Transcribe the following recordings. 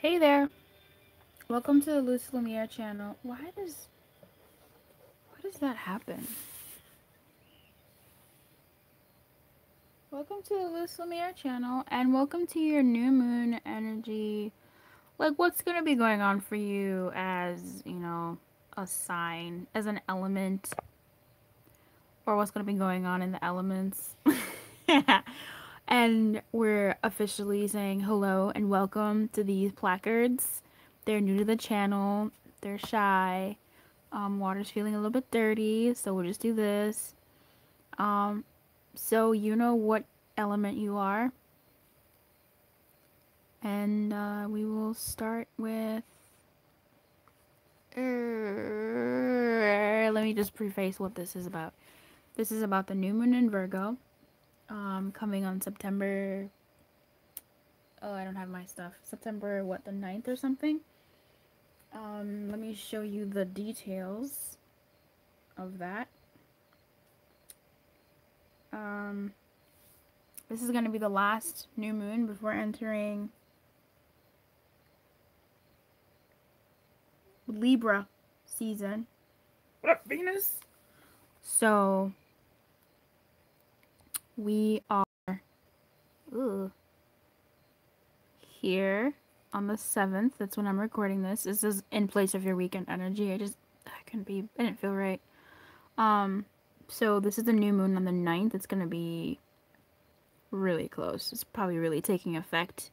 Hey there, welcome to the Luce Lumiere channel. Why does that happen? Welcome to the Luce Lumiere channel, and welcome to your new moon energy. Like, what's gonna be going on for you as, a sign, as an element, or what's gonna be going on in the elements. And we're officially saying hello and welcome to these placards. They're new to the channel, they're shy. Water's feeling a little bit dirty, so we'll just do this. So you know what element you are, and we will start with. Let me just preface what this is about. This is about the new moon in Virgo, coming on September. Oh, I don't have my stuff. September what, the 9th or something? Let me show you the details of that. This is going to be the last new moon before entering Libra season. What up, Venus? So, we are here on the 7th. That's when I'm recording this. This is in place of your weekend energy. I didn't feel right. So this is the new moon on the 9th. It's going to be really close. It's probably really taking effect.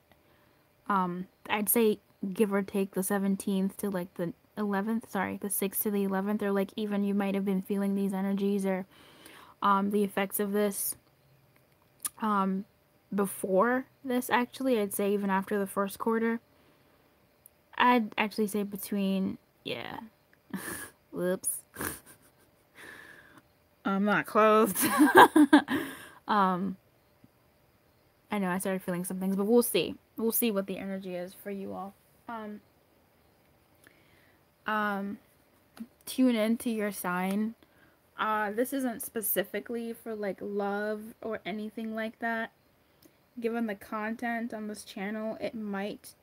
I'd say give or take the 17th to like the 11th, sorry, the 6th to the 11th, or like even you might have been feeling these energies or the effects of this before this. Actually, I'd say even after the first quarter. I'd actually say between, yeah. Whoops. I'm not clothed. I know I started feeling some things, but we'll see. We'll see what the energy is for you all. Tune into your sign. This isn't specifically for like love or anything like that. Given the content on this channel, it might,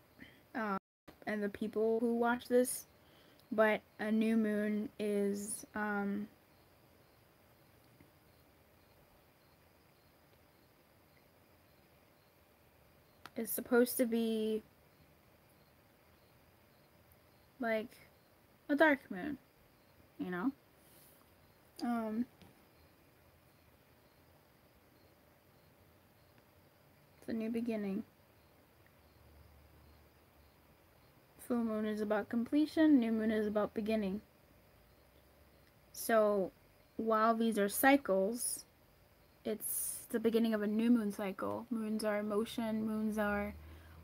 and the people who watch this, but a new moon is supposed to be like a dark moon, you know? It's a new beginning. Full moon is about completion, new moon is about beginning. So while these are cycles, it's the beginning of a new moon cycle. Moons are emotion, moons are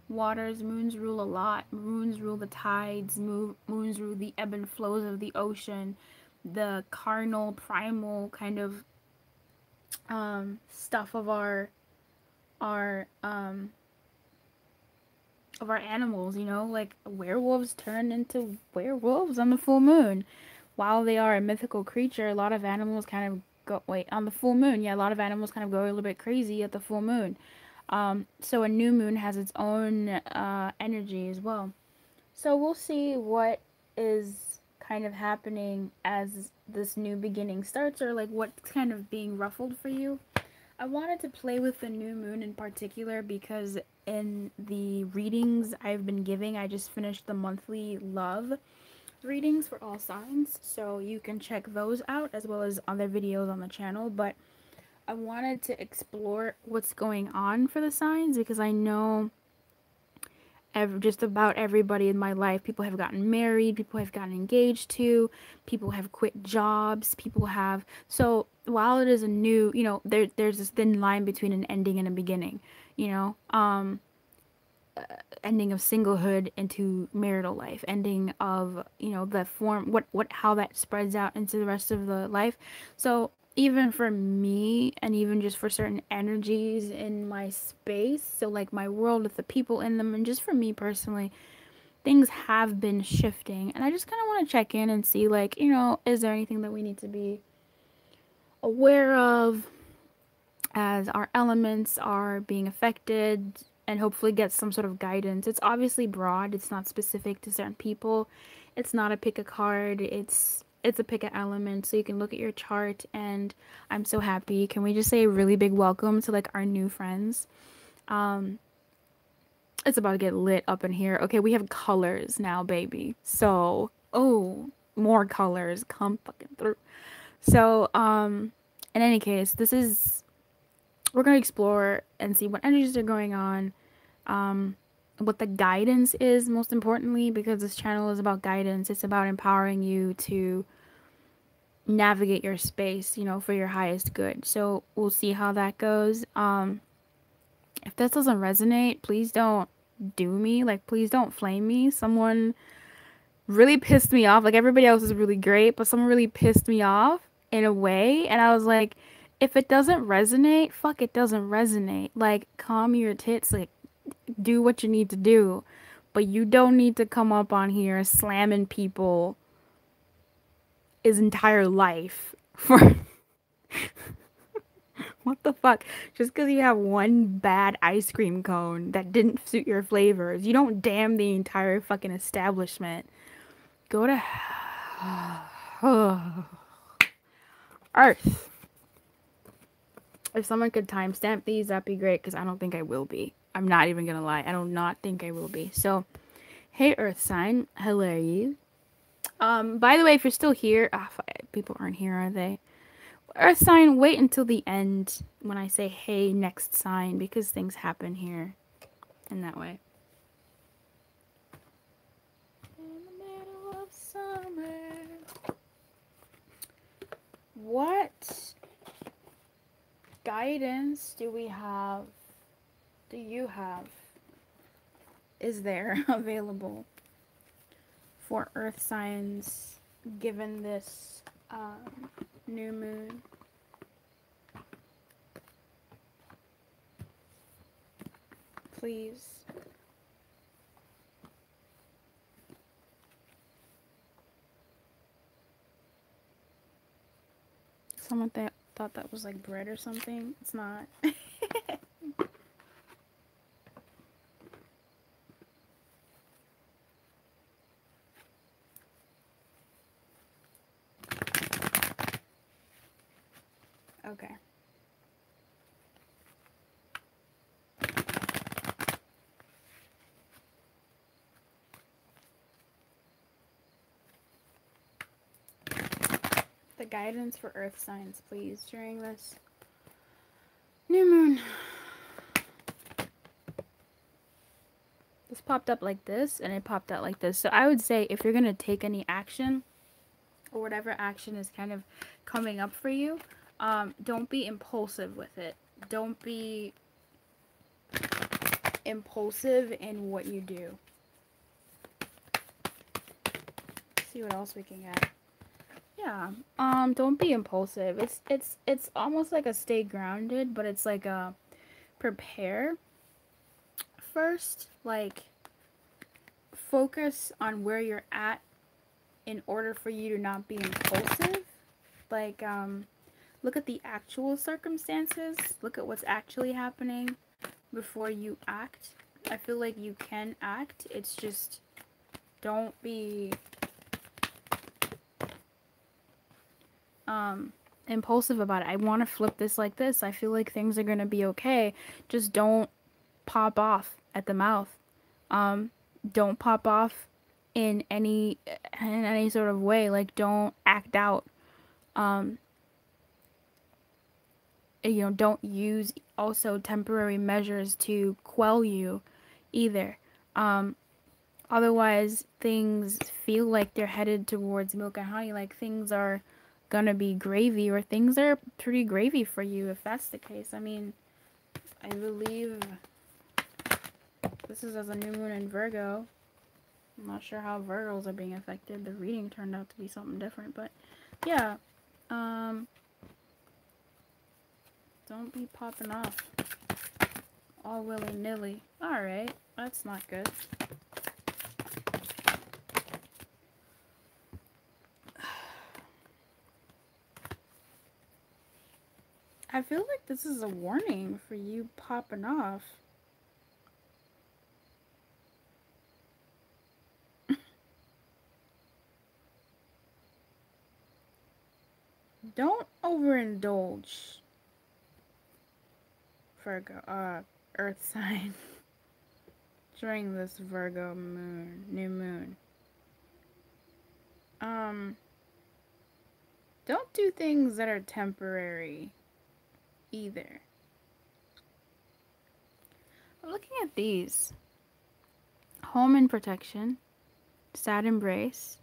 waters, moons rule a lot. Moons rule the tides, moons rule the ebb and flows of the ocean, the carnal, primal kind of stuff of our animals, you know, like werewolves turn into werewolves on the full moon. While they are a mythical creature, a lot of animals kind of on the full moon, yeah, a lot of animals kind of go a little bit crazy at the full moon. So a new moon has its own energy as well. So we'll see what is kind of happening as this new beginning starts, or like what's kind of being ruffled for you. I wanted to play with the new moon in particular because in the readings I've been giving, I just finished the monthly love readings for all signs, so you can check those out as well as other videos on the channel. But I wanted to explore what's going on for the signs because I know just about everybody in my life, people have gotten married, people have gotten engaged to, people have quit jobs, people have, so while it is a new, you know, there's this thin line between an ending and a beginning, you know, ending of singlehood into marital life, ending of, you know, the form, how that spreads out into the rest of the life. So even for me, and even just for certain energies in my space, so like my world with the people in them, and just for me personally, things have been shifting, and I just kind of want to check in and see, like, you know, is there anything that we need to be aware of as our elements are being affected, and hopefully get some sort of guidance. It's obviously broad. It's not specific to certain people. It's not a pick a card. It's a pick an element. So you can look at your chart, and I'm so happy. Can we just say a really big welcome to like our new friends? It's about to get lit up in here. Okay, we have colors now, baby. So, oh, more colors come fucking through. So, in any case, we're gonna explore and see what energies are going on, what the guidance is, most importantly, because this channel is about guidance. It's about empowering you to navigate your space, you know, for your highest good. So we'll see how that goes. If this doesn't resonate, please don't do me. Like, please don't flame me. Someone really pissed me off. Like, everybody else is really great, but someone really pissed me off in a way. And I was like, if it doesn't resonate, fuck, it doesn't resonate. Like, calm your tits. Like, do what you need to do. But you don't need to come up on here slamming people his entire life for what the fuck? Just because you have one bad ice cream cone that didn't suit your flavors, you don't damn the entire fucking establishment. Go to Earth. If someone could timestamp these, that'd be great, because I don't think I will be. I'm not even gonna lie. I do not think I will be. So, hey Earth sign, hello you. By the way, if you're still here, people aren't here, are they? Earth sign, wait until the end when I say, hey, next sign, because things happen here in that way. In the middle of summer. What guidance do we have? Do you have? Is there available for Earth signs given this new moon? Please. Someone thought that was like bread or something. It's not. Okay. The guidance for Earth signs, please, during this new moon. This popped up like this, and it popped out like this. So I would say if you're going to take any action, or whatever action is kind of coming up for you, don't be impulsive with it. Don't be impulsive in what you do. Let's see what else we can get. Yeah, don't be impulsive. It's almost like a stay grounded, but it's like a prepare first. Like, focus on where you're at in order for you to not be impulsive. Like, look at the actual circumstances. Look at what's actually happening before you act. I feel like you can act. It's just, don't be impulsive about it. I want to flip this like this. I feel like things are gonna be okay. Just don't pop off at the mouth. Don't pop off in any sort of way. Like, don't act out. You know, don't use also temporary measures to quell you either. Otherwise things feel like they're headed towards milk and honey, like things are gonna be gravy, or things are pretty gravy for you if that's the case. I mean, I believe this is as a new moon in Virgo. I'm not sure how Virgos are being affected. The reading turned out to be something different, but yeah. Don't be popping off all willy-nilly. Alright, that's not good. I feel like this is a warning for you popping off. don't overindulge, Virgo, Earth sign, during this Virgo new moon. Don't do things that are temporary either. Looking at these, home and protection, sad embrace,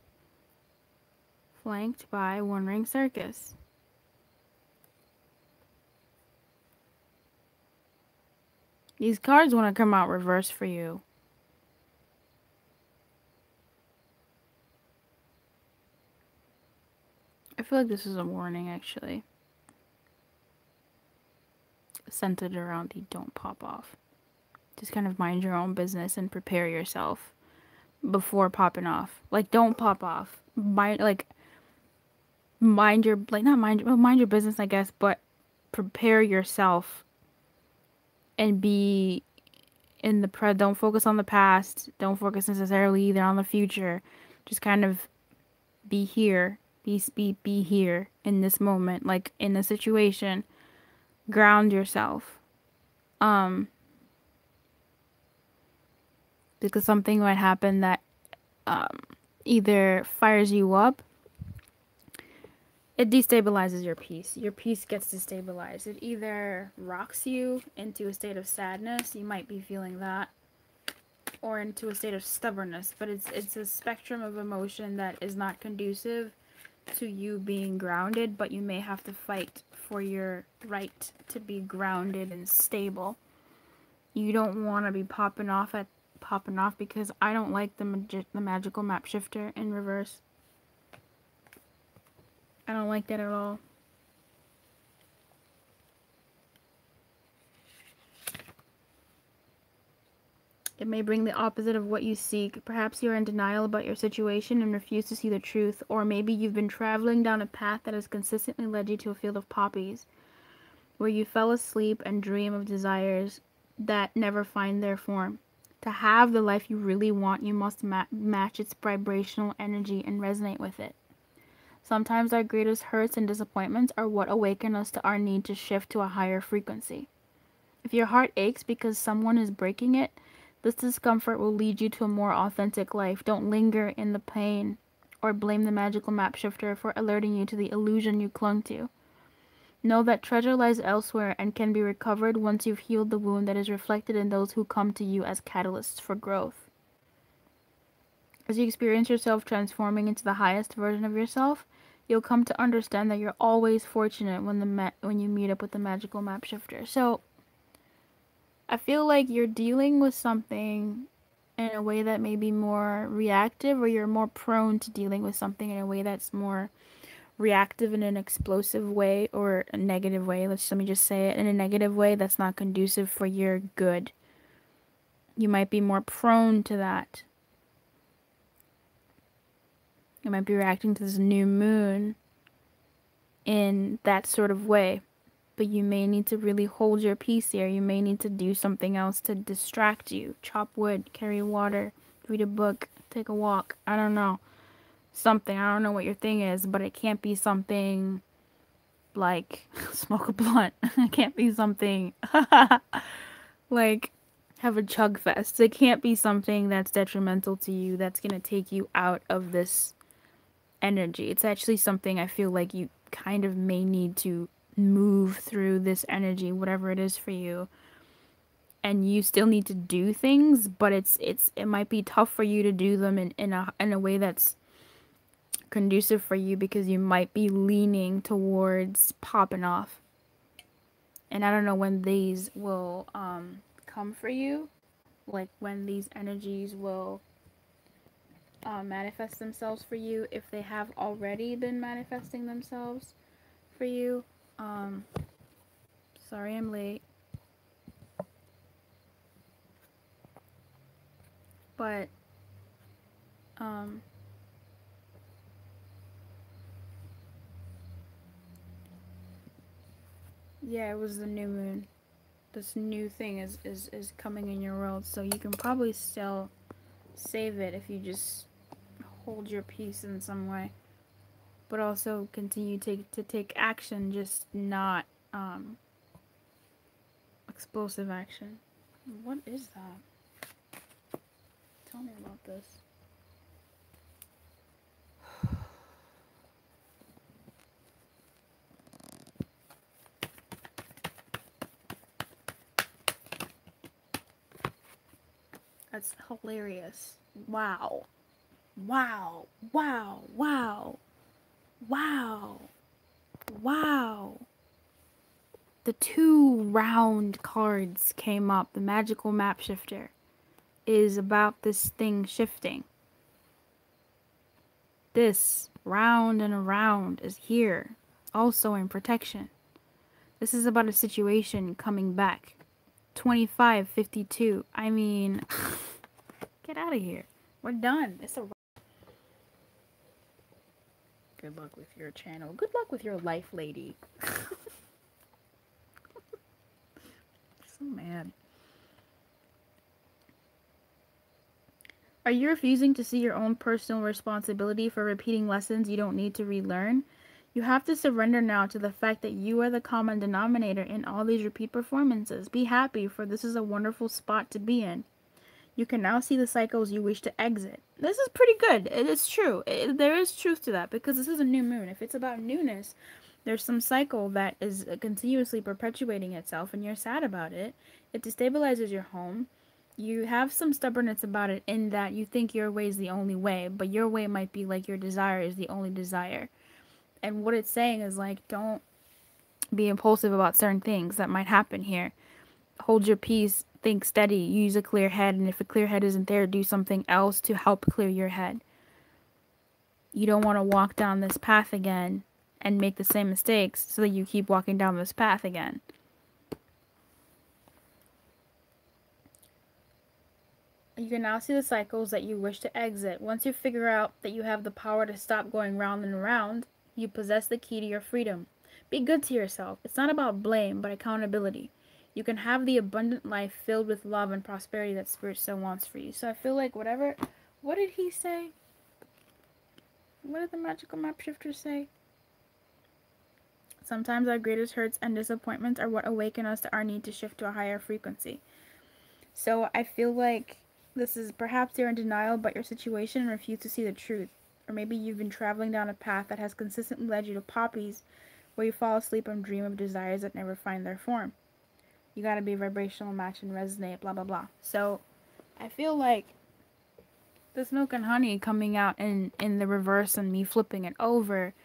flanked by one ring circus. These cards want to come out reverse for you. I feel like this is a warning, actually. Centered around the don't pop off. Just kind of mind your own business and prepare yourself before popping off. Like, don't pop off. Mind your, like, not mind, well, mind your business, I guess, but prepare yourself and be in the don't focus on the past. Don't focus necessarily either on the future. Just kind of be here. Be here in this moment, like in a situation. Ground yourself. Because something might happen that either fires you up, it destabilizes your peace. Your peace gets destabilized. It either rocks you into a state of sadness, you might be feeling that, or into a state of stubbornness. But it's a spectrum of emotion that is not conducive to you being grounded, but you may have to fight for your right to be grounded and stable. You don't want to be popping off because I don't like the magical map shifter in reverse. I don't like that at all. It may bring the opposite of what you seek. Perhaps you're in denial about your situation and refuse to see the truth, or maybe you've been traveling down a path that has consistently led you to a field of poppies, where you fell asleep and dream of desires that never find their form. To have the life you really want, you must match its vibrational energy and resonate with it. Sometimes our greatest hurts and disappointments are what awaken us to our need to shift to a higher frequency. If your heart aches because someone is breaking it, this discomfort will lead you to a more authentic life. Don't linger in the pain or blame the magical map shifter for alerting you to the illusion you clung to. Know that treasure lies elsewhere and can be recovered once you've healed the wound that is reflected in those who come to you as catalysts for growth. As you experience yourself transforming into the highest version of yourself, you'll come to understand that you're always fortunate when you meet up with the magical map shifter. So, I feel like you're dealing with something in a way that may be more reactive, or you're more prone to dealing with something in a way that's more reactive in an explosive way, or a negative way. Let me just say it, in a negative way that's not conducive for your good. You might be more prone to that. You might be reacting to this new moon in that sort of way. But you may need to really hold your peace here. You may need to do something else to distract you. Chop wood, carry water, read a book, take a walk. I don't know. Something. I don't know what your thing is, but it can't be something like smoke a blunt. It can't be something like have a chug fest. It can't be something that's detrimental to you, that's going to take you out of this energy. It's actually something I feel like you kind of may need to move through this energy, whatever it is for you, and you still need to do things, but it might be tough for you to do them in a way that's conducive for you, because you might be leaning towards popping off. And I don't know when these will come for you, like when these energies will manifest themselves for you, if they have already been manifesting themselves for you. Sorry I'm late. But, yeah, it was the new moon. This new thing is coming in your world, so you can probably still save it if you just hold your peace in some way. but also continue to take action, just not explosive action. What is that? Tell me about this. That's hilarious. Wow. Wow. Wow. Wow. Wow. Wow. The two round cards came up. The magical map shifter is about this thing shifting. This round and around is here, also in protection. This is about a situation coming back. 2552. I mean, get out of here. We're done. It's a good luck with your channel. Good luck with your life, lady. So mad. Are you refusing to see your own personal responsibility for repeating lessons you don't need to relearn? You have to surrender now to the fact that you are the common denominator in all these repeat performances. Be happy, for this is a wonderful spot to be in. You can now see the cycles you wish to exit. This is pretty good. It is true. There is truth to that, because this is a new moon. If it's about newness, there's some cycle that is continuously perpetuating itself, and you're sad about it. It destabilizes your home. You have some stubbornness about it, in that you think your way is the only way, but your way might be like your desire is the only desire. And what it's saying is, like, don't be impulsive about certain things that might happen here. Hold your peace, think steady, use a clear head, and if a clear head isn't there, do something else to help clear your head. You don't want to walk down this path again and make the same mistakes so that you keep walking down this path again. You can now see the cycles that you wish to exit. Once you figure out that you have the power to stop going round and round, you possess the key to your freedom. Be good to yourself. It's not about blame, but accountability. You can have the abundant life filled with love and prosperity that Spirit so wants for you. So I feel like whatever... What did he say? What did the magical map shifter say? Sometimes our greatest hurts and disappointments are what awaken us to our need to shift to a higher frequency. So I feel like this is perhaps you're in denial about your situation and refuse to see the truth. Or maybe you've been traveling down a path that has consistently led you to poppies, where you fall asleep and dream of desires that never find their form. You gotta be vibrational, match, and resonate, blah, blah, blah. So I feel like this milk and honey coming out in the reverse and me flipping it over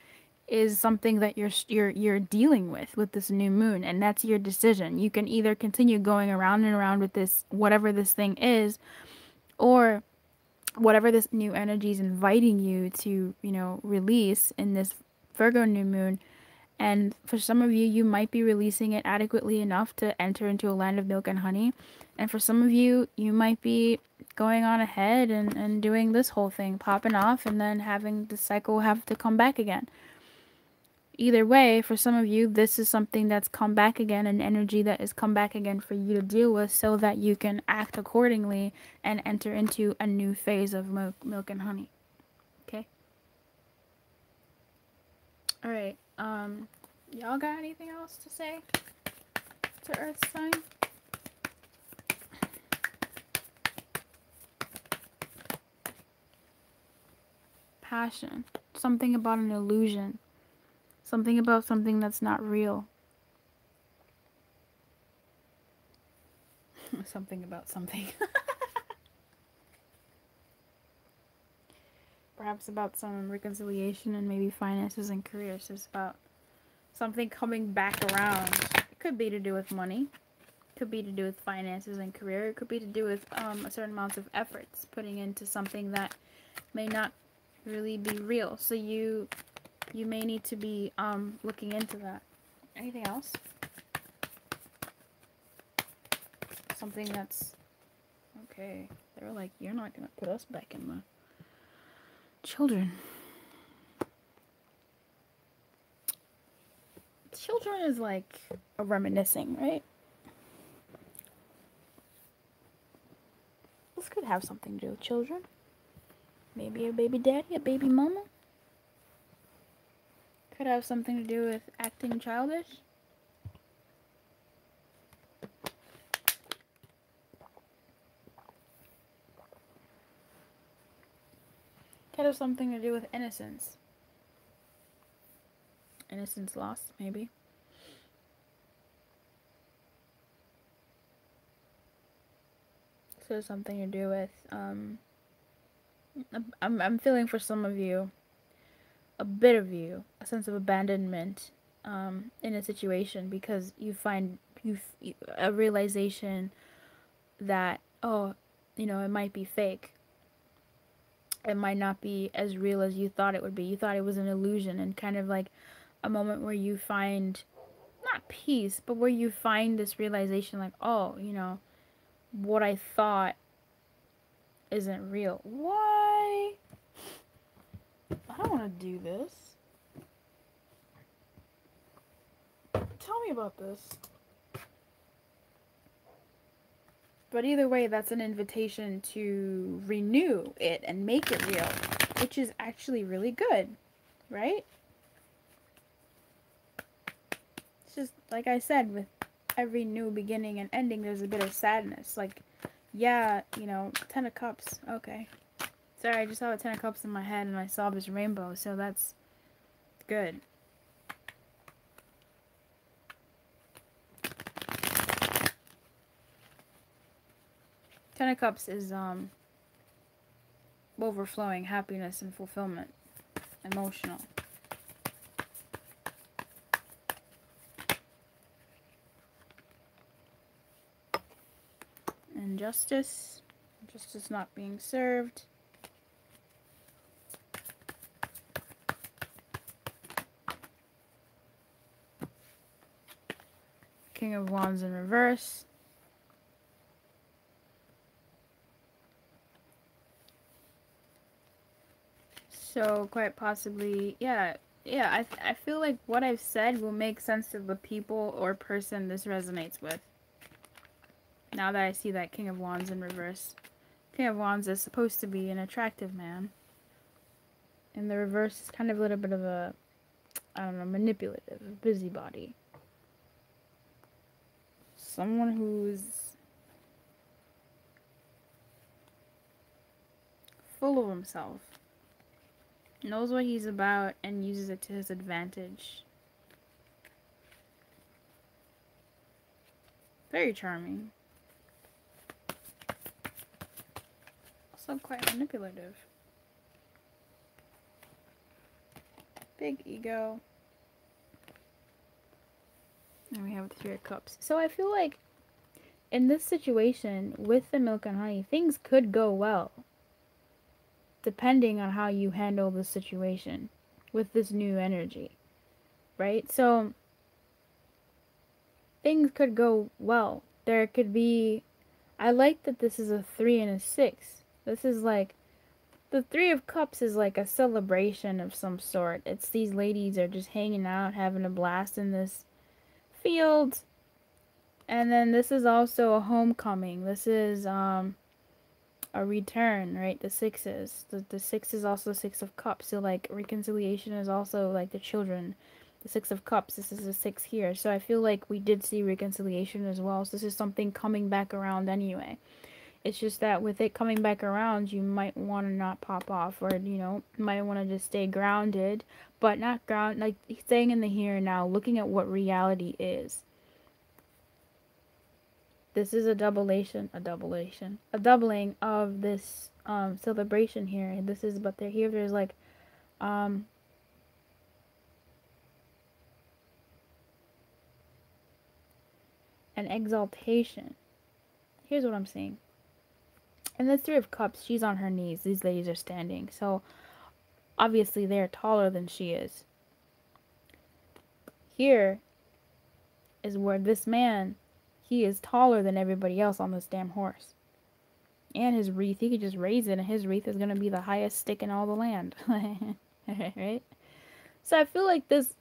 is something that you're dealing with this new moon, and that's your decision. You can either continue going around and around with this, whatever this thing is, or whatever this new energy is inviting you to, release in this Virgo new moon. And for some of you, you might be releasing it adequately enough to enter into a land of milk and honey. And for some of you, you might be going on ahead and doing this whole thing, popping off, and then having the cycle have to come back again. Either way, for some of you, this is something that's come back again, an energy that has come back again for you to deal with, so that you can act accordingly and enter into a new phase of milk and honey. Okay? Alright, y'all got anything else to say to Earth sign? Passion. Something about an illusion. Something about something that's not real. Something about something. Perhaps about some reconciliation and maybe finances and careers. It's about something coming back around. It could be to do with money. It could be to do with finances and career. It could be to do with a certain amounts of efforts putting into something that may not really be real. So you may need to be looking into that. Anything else? Something that's okay. They were like, you're not gonna put us back in the children. Children is like a reminiscing, right? This could have something to do with children. Maybe a baby daddy, a baby mama. Could have something to do with acting childish. Could have something to do with innocence. Innocence lost, maybe. So something to do with I'm feeling for some of you, a bit of you, a sense of abandonment in a situation because you find a realization that, oh, you know, it might be fake. It might not be as real as you thought it would be. You thought it was an illusion, and kind of like a moment where you find not peace, but where you find this realization like, oh, you know, what I thought isn't real. Why? I don't want to do this. Tell me about this. But either way, that's an invitation to renew it and make it real, which is actually really good, right? It's just, like I said, with every new beginning and ending, there's a bit of sadness. Like, yeah, you know, 10 of Cups, okay. Sorry, I just saw the 10 of Cups in my head and I saw this rainbow, so that's good. Ten of Cups is overflowing happiness and fulfillment, emotional. Injustice, justice not being served. King of Wands in reverse. So quite possibly, yeah, I feel like what I've said will make sense to the people or person this resonates with. Now that I see that King of Wands in reverse. King of Wands is supposed to be an attractive man. And the reverse is kind of a little bit of a, I don't know, manipulative, a busybody. Someone who's full of himself. Knows what he's about and uses it to his advantage. Very charming. Also quite manipulative. Big ego. And we have the Three of Cups. So I feel like in this situation with the milk and honey, things could go well. Depending on how you handle the situation with this new energy. Right? So things could go well. There could be... I like that this is a 3 and a 6. This is like... The Three of Cups is like a celebration of some sort. It's these ladies are just hanging out, having a blast in this field. And then this is also a homecoming. This is a return, right? The sixes. The six is also the Six of Cups. So like reconciliation is also like the children. The Six of Cups. This is the 6 here. So I feel like we did see reconciliation as well. So this is something coming back around anyway. It's just that with it coming back around, you might want to not pop off, or, you know, might want to just stay grounded, but not like staying in the here and now, looking at what reality is. This is a doubling of this celebration here. This is, but there's like an exaltation. Here's what I'm seeing. And the Three of Cups, she's on her knees. These ladies are standing. So, obviously, they're taller than she is. Here is where this man, he is taller than everybody else on this damn horse. And his wreath, he could just raise it, and his wreath is going to be the highest stick in all the land. Right? So, I feel like this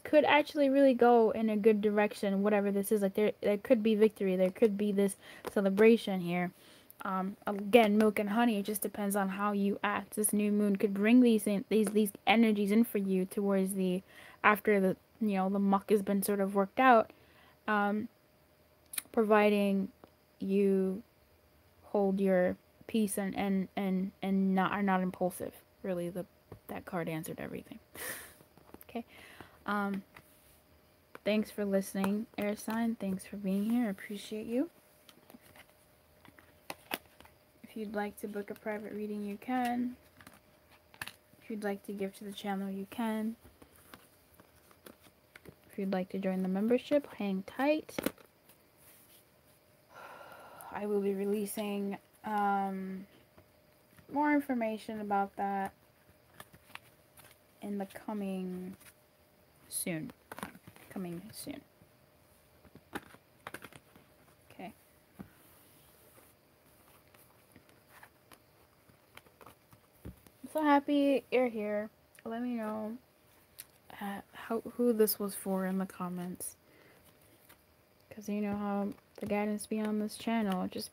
could actually really go in a good direction, whatever this is. Like, there could be victory. There could be this celebration here. Again, milk and honey, it just depends on how you act. This new moon could bring these energies in for you towards the after the, you know, the muck has been sort of worked out, providing you hold your peace and not are not impulsive. Really, that card answered everything. Okay. Thanks for listening, air sign. Thanks for being here. I appreciate you. If you'd like to book a private reading, you can. If you'd like to give to the channel, you can. If you'd like to join the membership, hang tight. I will be releasing more information about that in the coming soon. Okay. I'm so happy you're here. Let me know who this was for in the comments. Because you know how the guidance beyond this channel just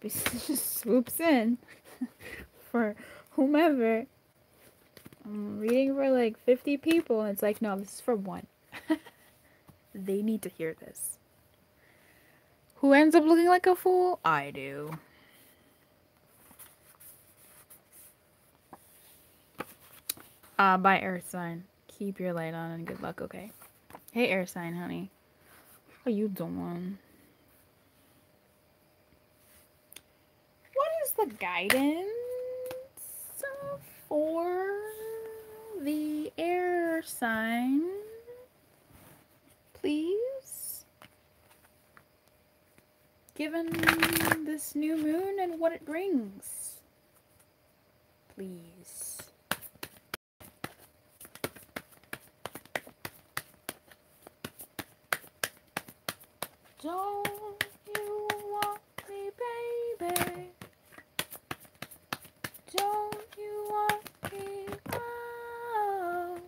swoops in for whomever. I'm reading for like 50 people and it's like, no, this is for one. They need to hear this. Who ends up looking like a fool? I do. Bye, Earth sign. Keep your light on and good luck, okay? Hey, Air sign, honey. How you doing? What is the guidance for the air sign? Please? Given this new moon and what it brings. Please. Don't you want me, baby? Don't you want me? Oh,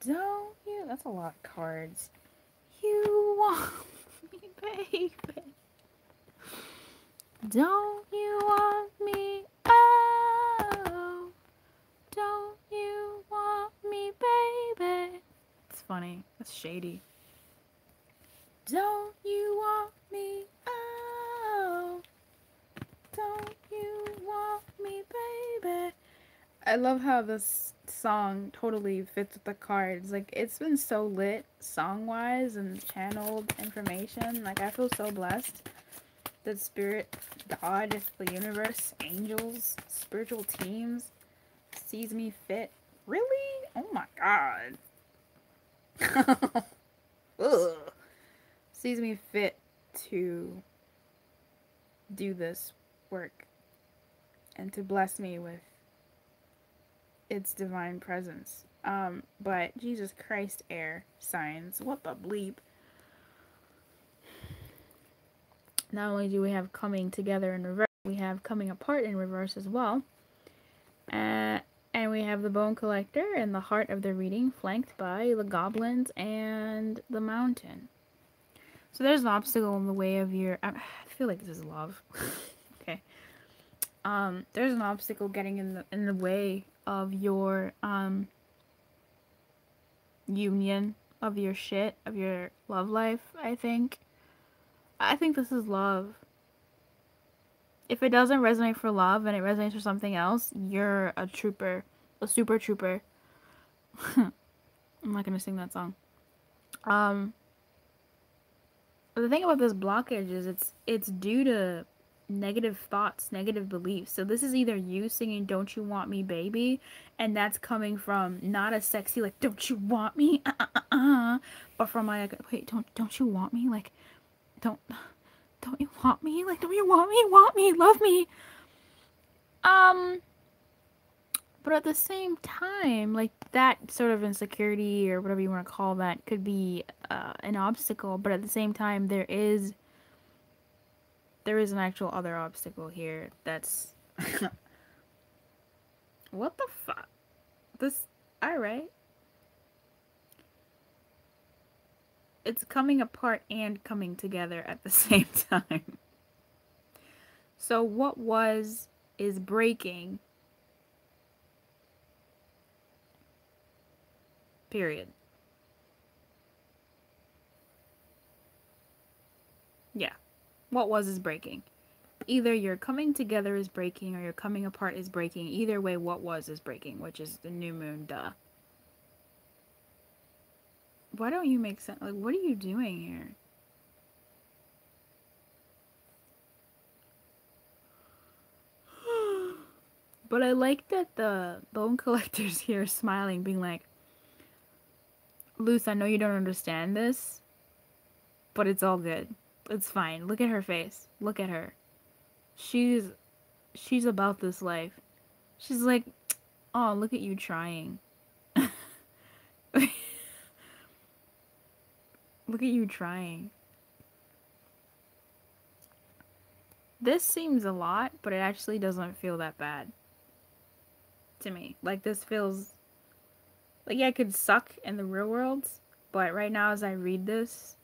don't you? That's a lot of cards. You want me, baby? Don't you want me? Oh, don't you want me, baby? It's funny. That's shady. Don't you want me? Oh, don't you want me, baby? I love how this song totally fits with the cards. Like, it's been so lit song-wise and channeled information. Like, I feel so blessed that Spirit, God, the universe, angels, spiritual teams sees me fit. Really? Oh my God. Ugh. Sees me fit to do this work and to bless me with its divine presence. But Jesus Christ, air signs, what the bleep? Not only do we have coming together in reverse, we have coming apart in reverse as well. And we have the Bone Collector and the heart of the reading, flanked by the goblins and the mountain. So there's an obstacle in the way of your... I feel like this is love. Okay. There's an obstacle getting in the way of your union, of your shit, of your love life, I think. I think this is love. If it doesn't resonate for love and it resonates for something else, you're a trooper. A super trooper. I'm not gonna sing that song. But the thing about this blockage is it's due to negative thoughts, negative beliefs. So this is either you singing "Don't You Want Me, Baby," and that's coming from not a sexy like "Don't you want me," but from like, wait, don't you want me? Like, don't you want me? Like, don't you want me, love me? But at the same time, like, that sort of insecurity or whatever you want to call that could be an obstacle. But at the same time, there is an actual other obstacle here that's... What the fuck? This... Alright. It's coming apart and coming together at the same time. So what was is breaking... Period. What was is breaking. Either your coming together is breaking or your coming apart is breaking. Either way, what was is breaking, which is the new moon, duh. Why don't you make sense? Like, what are you doing here? But I like that the bone collector's here smiling, being like, Luce, I know you don't understand this, but it's all good. It's fine. Look at her face. Look at her. She's about this life. She's like, oh, look at you trying. Look at you trying. This seems a lot, but it actually doesn't feel that bad to me. Like, this feels like, yeah, it could suck in the real world, but right now as I read this,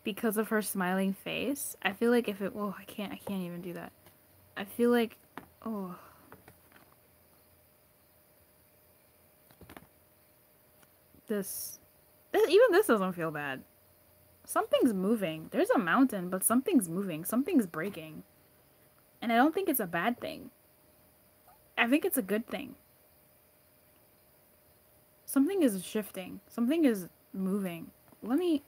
because of her smiling face, I feel like if it, oh, I can't even do that. I feel like, oh, even this doesn't feel bad. Something's moving. There's a mountain, but something's moving. Something's breaking. And I don't think it's a bad thing. I think it's a good thing. Something is shifting. Something is moving. Let me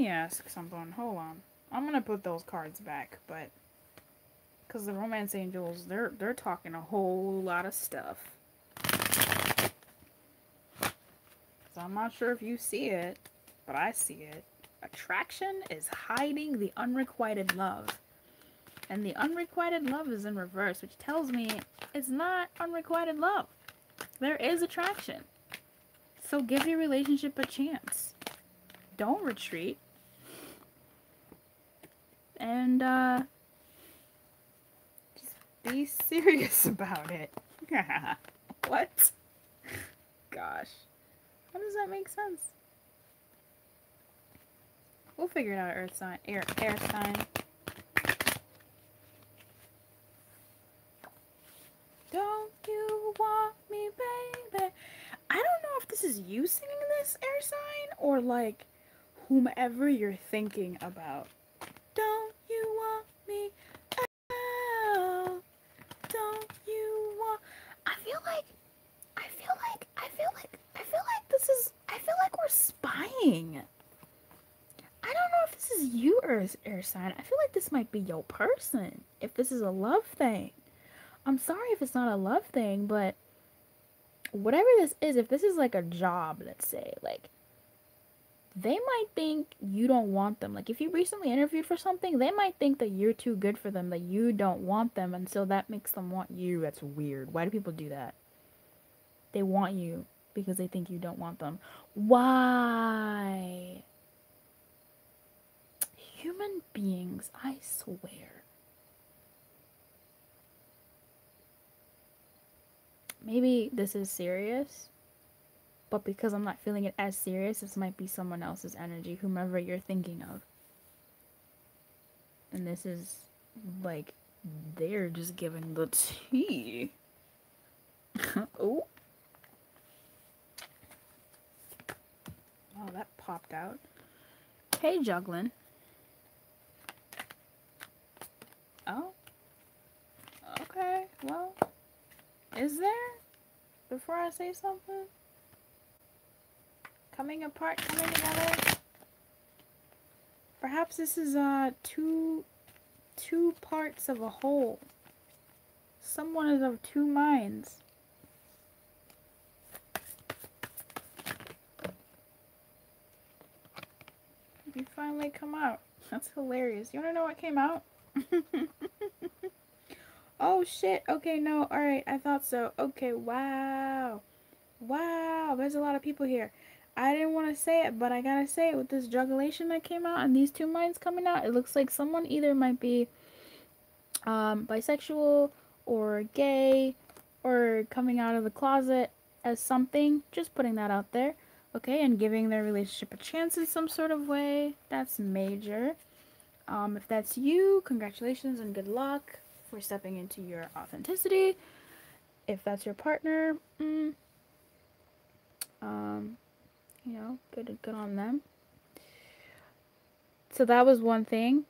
ask someone. Hold on. I'm gonna put those cards back, but because the romance angels, they're talking a whole lot of stuff. So I'm not sure if you see it, but I see it. Attraction is hiding the unrequited love. And the unrequited love is in reverse, which tells me it's not unrequited love. There is attraction. So give your relationship a chance. Don't retreat. And just be serious about it. What? Gosh. How does that make sense? We'll figure it out, Earth sign, air sign. Don't you want me, baby? I don't know if this is you singing this, air sign, or like whomever you're thinking about. Don't you want me? Oh, don't you want? I feel like this is. I feel like we're spying. I don't know if this is you, air sign. I feel like this might be your person. If this is a love thing. I'm sorry if it's not a love thing, but whatever this is, if this is like a job, let's say, like, they might think you don't want them. Like, if you recently interviewed for something, they might think that you're too good for them, that you don't want them, and so that makes them want you. That's weird. Why do people do that? They want you because they think you don't want them. Why? Human beings, I swear. Maybe this is serious, but because I'm not feeling it as serious, this might be someone else's energy, whomever you're thinking of. And this is like, they're just giving the tea. Oh. Oh, that popped out. Hey, juggling. Oh. Okay, well, is there? Before I say something? Coming apart, coming together? Perhaps this is two parts of a whole. Someone is of two minds. You finally come out. That's hilarious. You wanna know what came out? Oh shit. Okay, no. Alright, I thought so. Okay, wow. Wow, there's a lot of people here. I didn't want to say it, but I gotta say it with this jugulation that came out and these two minds coming out. It looks like someone either might be bisexual or gay or coming out of the closet as something. Just putting that out there. Okay, and giving their relationship a chance in some sort of way. That's major. If that's you, congratulations and good luck for stepping into your authenticity. If that's your partner, you know, good on them. So that was one thing.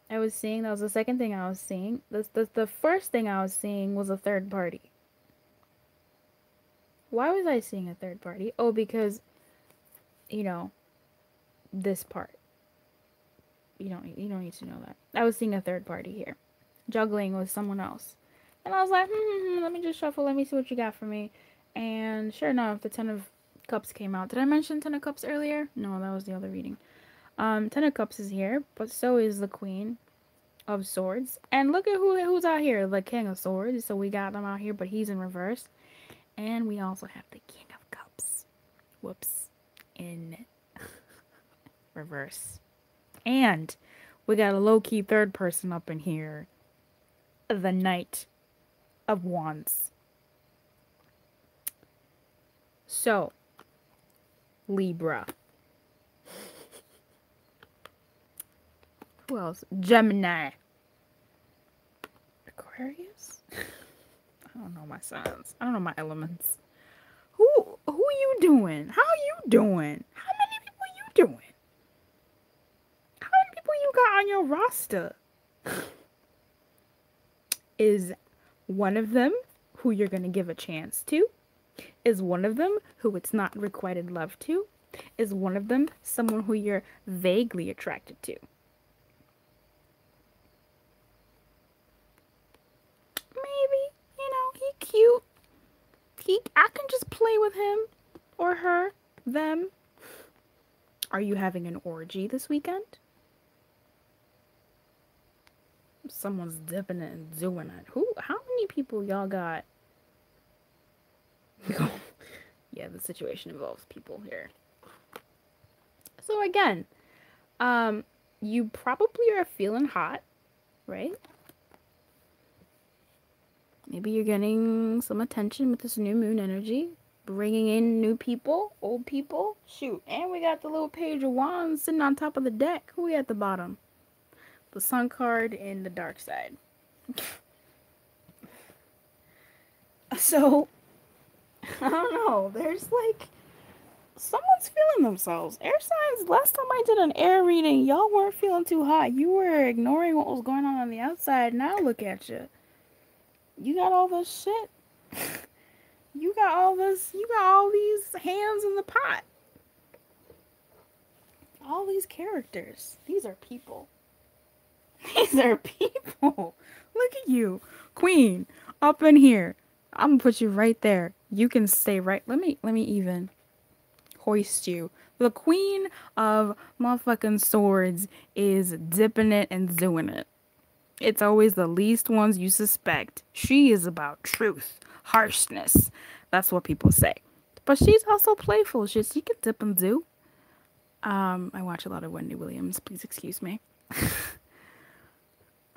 I was seeing, that was the second thing I was seeing. The first thing I was seeing was a third party. Why was I seeing a third party? Oh, because, you know, this part. You don't need to know that. I was seeing a third party here. Juggling with someone else. And I was like, let me just shuffle, let me see what you got for me. And sure enough, the Ten of Cups came out. Did I mention Ten of Cups earlier? No, that was the other reading. Ten of Cups is here, but so is the Queen of Swords. And look at who's out here, the King of Swords. So we got them out here, but he's in reverse. And we also have the King of Cups. Whoops. In reverse. And we got a low-key third person up in here. The Knight of Wands. So, Libra. Who else? Gemini. Aquarius? I don't know my signs. I don't know my elements. Who you doing? How you doing? How many people you doing? How many people you got on your roster? Is one of them who you're going to give a chance to? Is one of them who it's not requited love to? Is one of them someone who you're vaguely attracted to? Maybe, he cute. I can just play with him or her, them. Are you having an orgy this weekend? Someone's dipping it and doing it. How many people y'all got? Yeah, the situation involves people here. So again, you probably are feeling hot, right? Maybe you're getting some attention with this new moon energy, bringing in new people, old people. Shoot, and we got the little Page of Wands sitting on top of the deck. Who we at the bottom? The Sun card and the Dark Side. So, I don't know. There's like, someone's feeling themselves. Air signs, last time I did an air reading, y'all weren't feeling too hot. You were ignoring what was going on the outside. Now look at you. You got all this shit. You got all these hands in the pot. All these characters. These are people. These are people. Look at you. Queen, up in here. I'm gonna put you right there. You can stay right. Let me even hoist you. The Queen of motherfucking Swords is dipping it and doing it. It's always the least ones you suspect. She is about truth, harshness. That's what people say. But she's also playful. She can dip and do. I watch a lot of Wendy Williams. Please excuse me.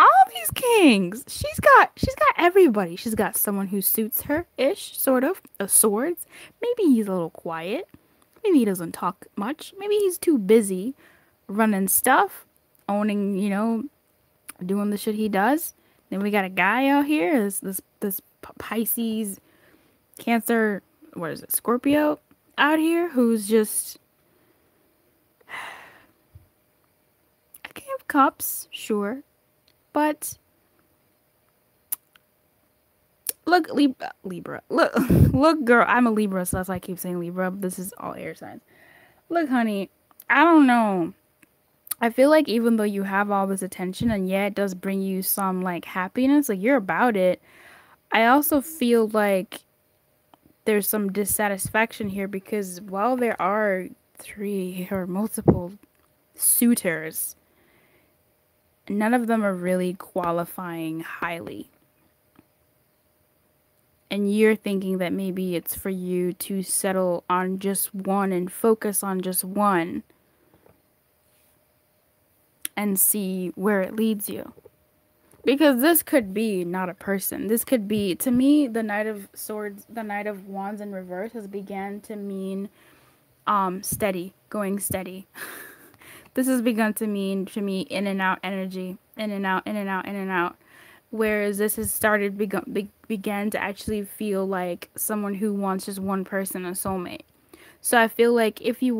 All these kings. She's got everybody. She's got someone who suits her-ish, sort of. Swords. Maybe he's a little quiet. Maybe he doesn't talk much. Maybe he's too busy running stuff, owning, doing the shit he does. Then we got a guy out here, this Pisces, Cancer, what is it, Scorpio out here, who's just a King of Cups, sure, but look, Libra, look, girl, I'm a Libra, so that's why I keep saying Libra. But this is all air signs. Look, honey, I don't know. I feel like even though you have all this attention, and yeah, it does bring you some, like, happiness, like, you're about it, I also feel like there's some dissatisfaction here because while there are 3 or multiple suitors, none of them are really qualifying highly. And you're thinking that maybe it's for you to settle on just one and focus on just one and see where it leads you. Because this could be not a person. This could be, to me, the Knight of Swords, the Knight of Wands in reverse has began to mean steady, going steady. This has begun to mean, to me, in and out energy. In and out, in and out, in and out. Whereas this has started, began to actually feel like someone who wants just one person, a soulmate. So I feel like if you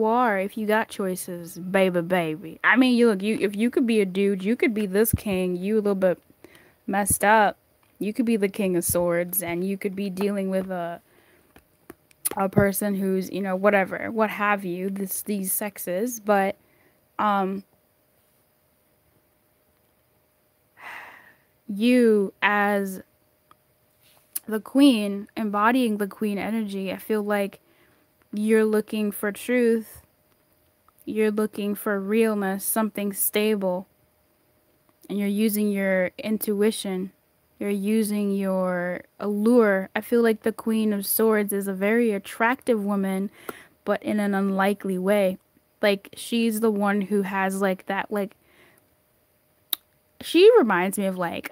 got choices, baby. I mean, if you could be a dude, you could be this king. You a little bit messed up. You could be the king of swords, and you could be dealing with a person who's, whatever, what have you, these sexes. But you as the queen, embodying the queen energy, I feel like you're looking for truth. You're looking for realness, something stable. And you're using your intuition. You're using your allure. I feel like the Queen of Swords is a very attractive woman, but in an unlikely way. Like, she's the one who has, like, that, like, she reminds me of, like,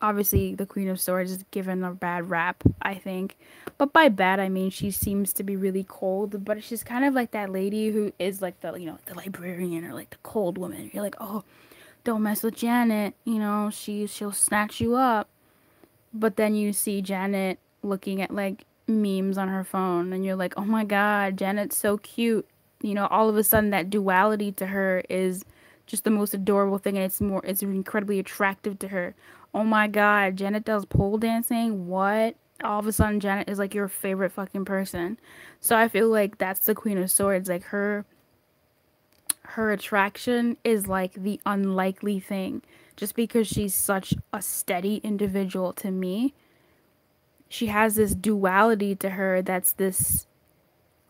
obviously the Queen of Swords is given a bad rap, I think. But by bad, I mean she seems to be really cold. But she's kind of like that lady who is like the, the librarian, or like the cold woman. You're like, oh, don't mess with Janet. She'll snatch you up. But then you see Janet looking at like memes on her phone, and you're like, oh my God, Janet's so cute. All of a sudden that duality to her is just the most adorable thing, and it's incredibly attractive to her. Oh my God, Janet does pole dancing. What? All of a sudden Janet is like your favorite fucking person. So I feel like that's the Queen of Swords. Like her attraction is like the unlikely thing. Just because she's such a steady individual to me, she has this duality to her that's this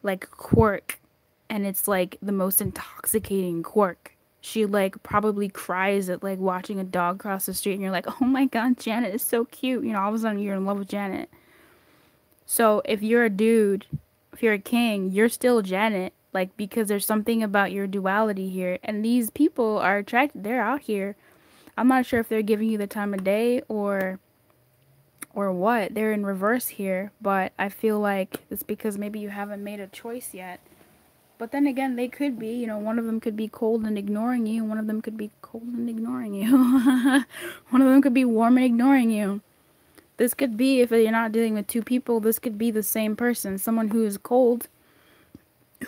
like quirk, and it's like the most intoxicating quirk. She like probably cries at like watching a dog cross the street, and you're like, oh my God, Janet is so cute. All of a sudden you're in love with Janet. So if you're a dude, if you're a king, you're still Janet. Like, because there's something about your duality here, and these people are attracted. They're out here. I'm not sure if they're giving you the time of day or what. They're in reverse here, but I feel like it's because maybe you haven't made a choice yet. But then again, they could be, one of them could be cold and ignoring you. One of them could be cold and ignoring you. One of them could be warm and ignoring you. This could be, if you're not dealing with two people, this could be the same person. Someone who is cold,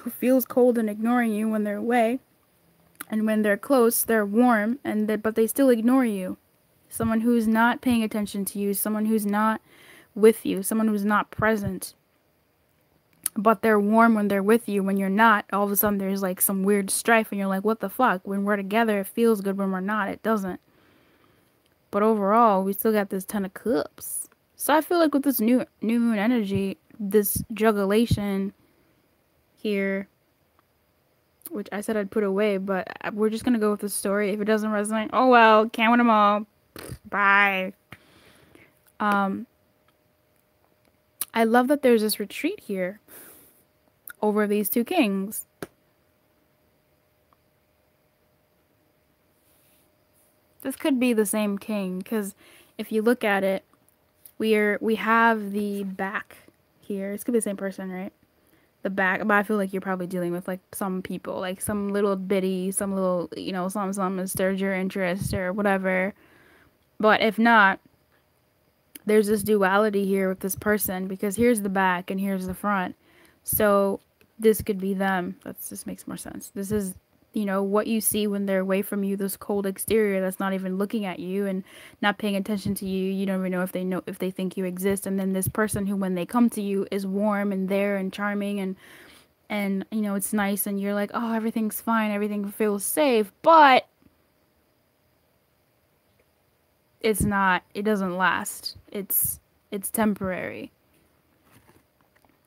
who feels cold and ignoring you when they're away. And when they're close, they're warm, but they still ignore you. Someone who's not paying attention to you. Someone who's not with you. Someone who's not present. But they're warm when they're with you. When you're not, all of a sudden there's like some weird strife, and you're like, what the fuck? When we're together, it feels good. When we're not, it doesn't. But overall, we still got this 10 of cups. So I feel like with this new moon energy, this jugulation here, which I said I'd put away, but we're just going to go with the story. If it doesn't resonate, oh well, can't win them all. Bye. I love that there's this retreat here over these two kings. This could be the same king, because if you look at it, we have the back here. This could be the same person, right? The back, but I feel like you're probably dealing with like some people, like some little bitty, some little, something stirs your interest or whatever. But if not, there's this duality here with this person, because here's the back and here's the front. So this could be them. This makes more sense. This is, what you see when they're away from you, this cold exterior that's not even looking at you and not paying attention to you. You don't even know if they think you exist. And then this person who, when they come to you, is warm and there and charming and it's nice, and you're like, oh, everything's fine, everything feels safe, but it's not. It doesn't last. It's temporary,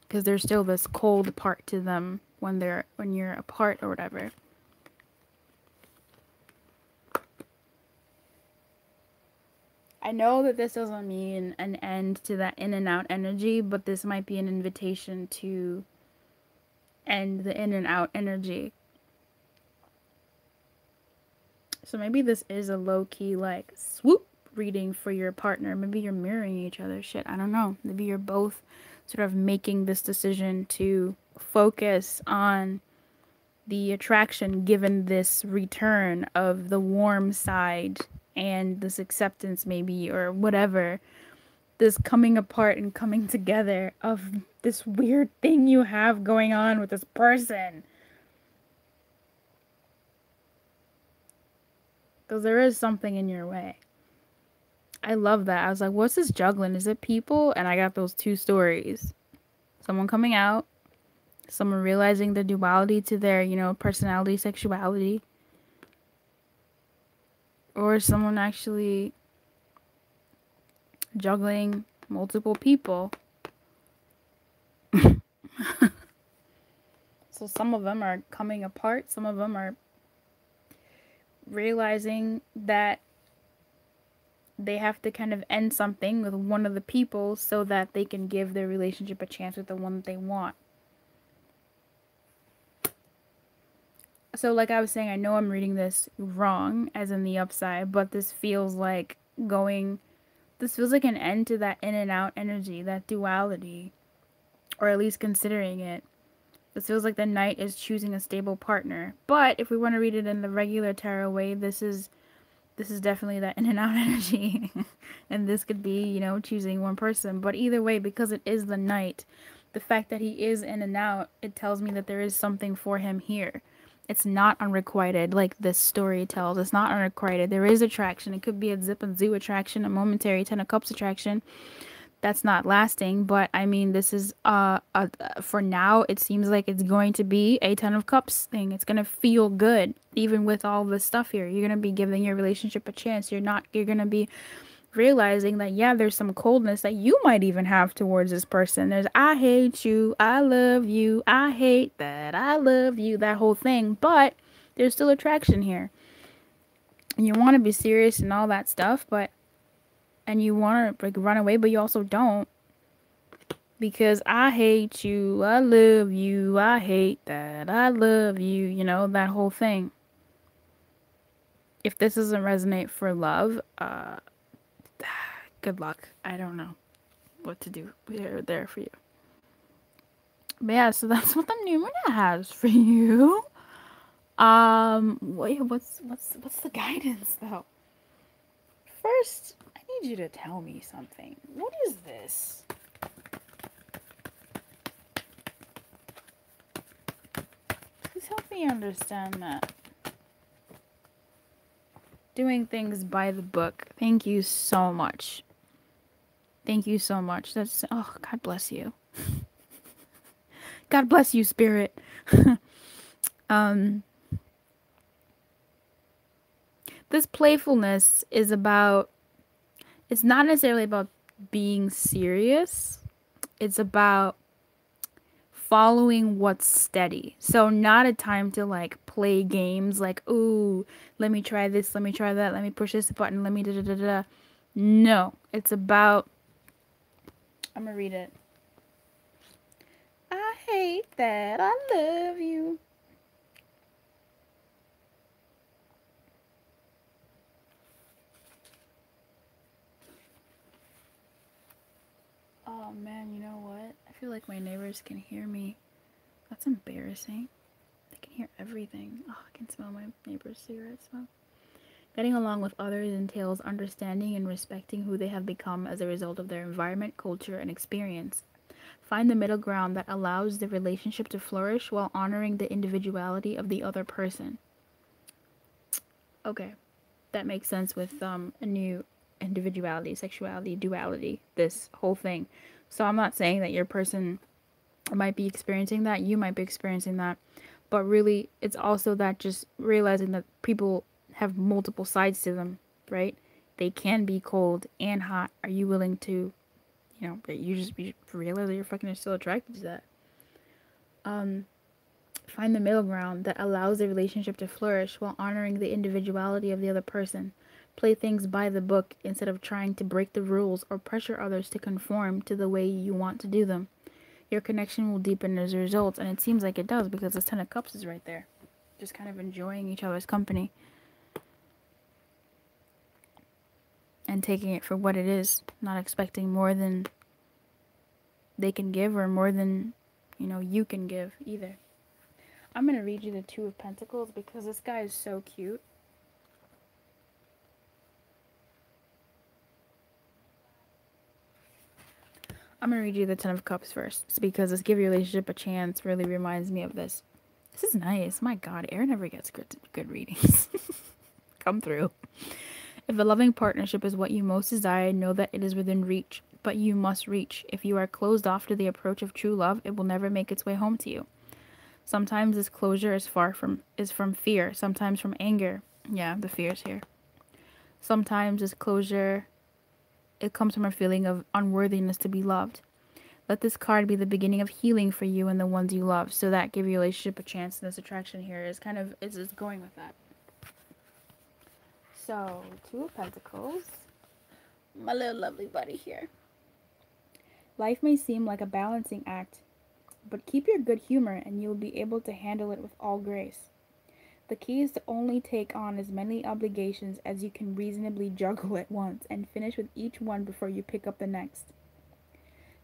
because there's still this cold part to them when you're apart or whatever. I know that this doesn't mean an end to that in and out energy, but this might be an invitation to end the in and out energy. So maybe this is a low-key, like, swoop reading for your partner. Maybe you're mirroring each other. Shit, I don't know. Maybe you're both sort of making this decision to focus on the attraction, given this return of the warm side and this acceptance, maybe, or whatever. this coming apart and coming together of this weird thing you have going on with this person. Because there is something in your way. I love that. I was like, what's this juggling? Is it people? And I got those two stories. Someone coming out, someone realizing the duality to their, personality, sexuality. Or someone actually juggling multiple people. So some of them are coming apart. Some of them are realizing that they have to kind of end something with one of the people so that they can give their relationship a chance with the one that they want. So like I was saying, I know I'm reading this wrong, as in the upside, but this feels like an end to that in and out energy, that duality, or at least considering it. This feels like the knight is choosing a stable partner. But if we want to read it in the regular tarot way, this is definitely that in and out energy. And this could be, choosing one person. But either way, because it is the knight, the fact that he is in and out, it tells me that there is something for him here. It's not unrequited like this story tells. It's not unrequited. There is attraction. It could be a zip and zoo attraction, a momentary Ten of Cups attraction. That's not lasting, but I mean, this is for now it seems like it's going to be a Ten of Cups thing. It's going to feel good even with all this stuff here. You're going to be giving your relationship a chance. You're going to be realizing that there's some coldness that you might even have towards this person. There's I hate you, I love you, I hate that, I love you, that whole thing, but there's still attraction here. And you want to be serious and all that stuff, and you want to run away, but you also don't. Because I hate you, I love you, I hate that, I love you, that whole thing. If this doesn't resonate for love, good luck. I don't know what to do there for you. But so that's what the Numenor has for you. Wait, what's the guidance though? First, I need you to tell me something. What is this? Please help me understand that. Doing things by the book. Thank you so much. Thank you so much. God bless you. God bless you, Spirit. This playfulness is about, it's not necessarily about being serious. It's about following what's steady. So not a time to like play games like, ooh, let me try this, let me try that, let me push this button, let me da da da da. No, it's about, I'm gonna read it. I hate that, I love you. Oh man, you know what? I feel like my neighbors can hear me. That's embarrassing. They can hear everything. Oh, I can smell my neighbor's cigarette smoke. Getting along with others entails understanding and respecting who they have become as a result of their environment, culture, and experience. Find the middle ground that allows the relationship to flourish while honoring the individuality of the other person. Okay, that makes sense with a new individuality, sexuality, duality, this whole thing. So I'm not saying that your person might be experiencing that, you might be experiencing that, but really it's also that just realizing that people have multiple sides to them, right? They can be cold and hot. Are you willing to, you realize that you're fucking still attracted to that? Find the middle ground that allows the relationship to flourish while honoring the individuality of the other person. Play things by the book instead of trying to break the rules or pressure others to conform to the way you want to do them. Your connection will deepen as a result, and it seems like it does because this Ten of Cups is right there. Just kind of enjoying each other's company. And taking it for what it is. Not expecting more than they can give or more than, you can give either. I'm going to read you the Two of Pentacles because this guy is so cute. I'm gonna read you the Ten of Cups first. It's because this give your relationship a chance really reminds me of this. This is nice. My God, Air never gets good readings. Come through. If a loving partnership is what you most desire, know that it is within reach, but you must reach. If you are closed off to the approach of true love, it will never make its way home to you. Sometimes this closure is from fear, sometimes from anger. Yeah, the fear's here. Sometimes this closure, it comes from a feeling of unworthiness to be loved. Let this card be the beginning of healing for you and the ones you love. So that give your relationship a chance. And this attraction here is kind of is going with that. So, Two of Pentacles. My little lovely buddy here. Life may seem like a balancing act, but keep your good humor and you'll be able to handle it with all grace. The key is to only take on as many obligations as you can reasonably juggle at once and finish with each one before you pick up the next.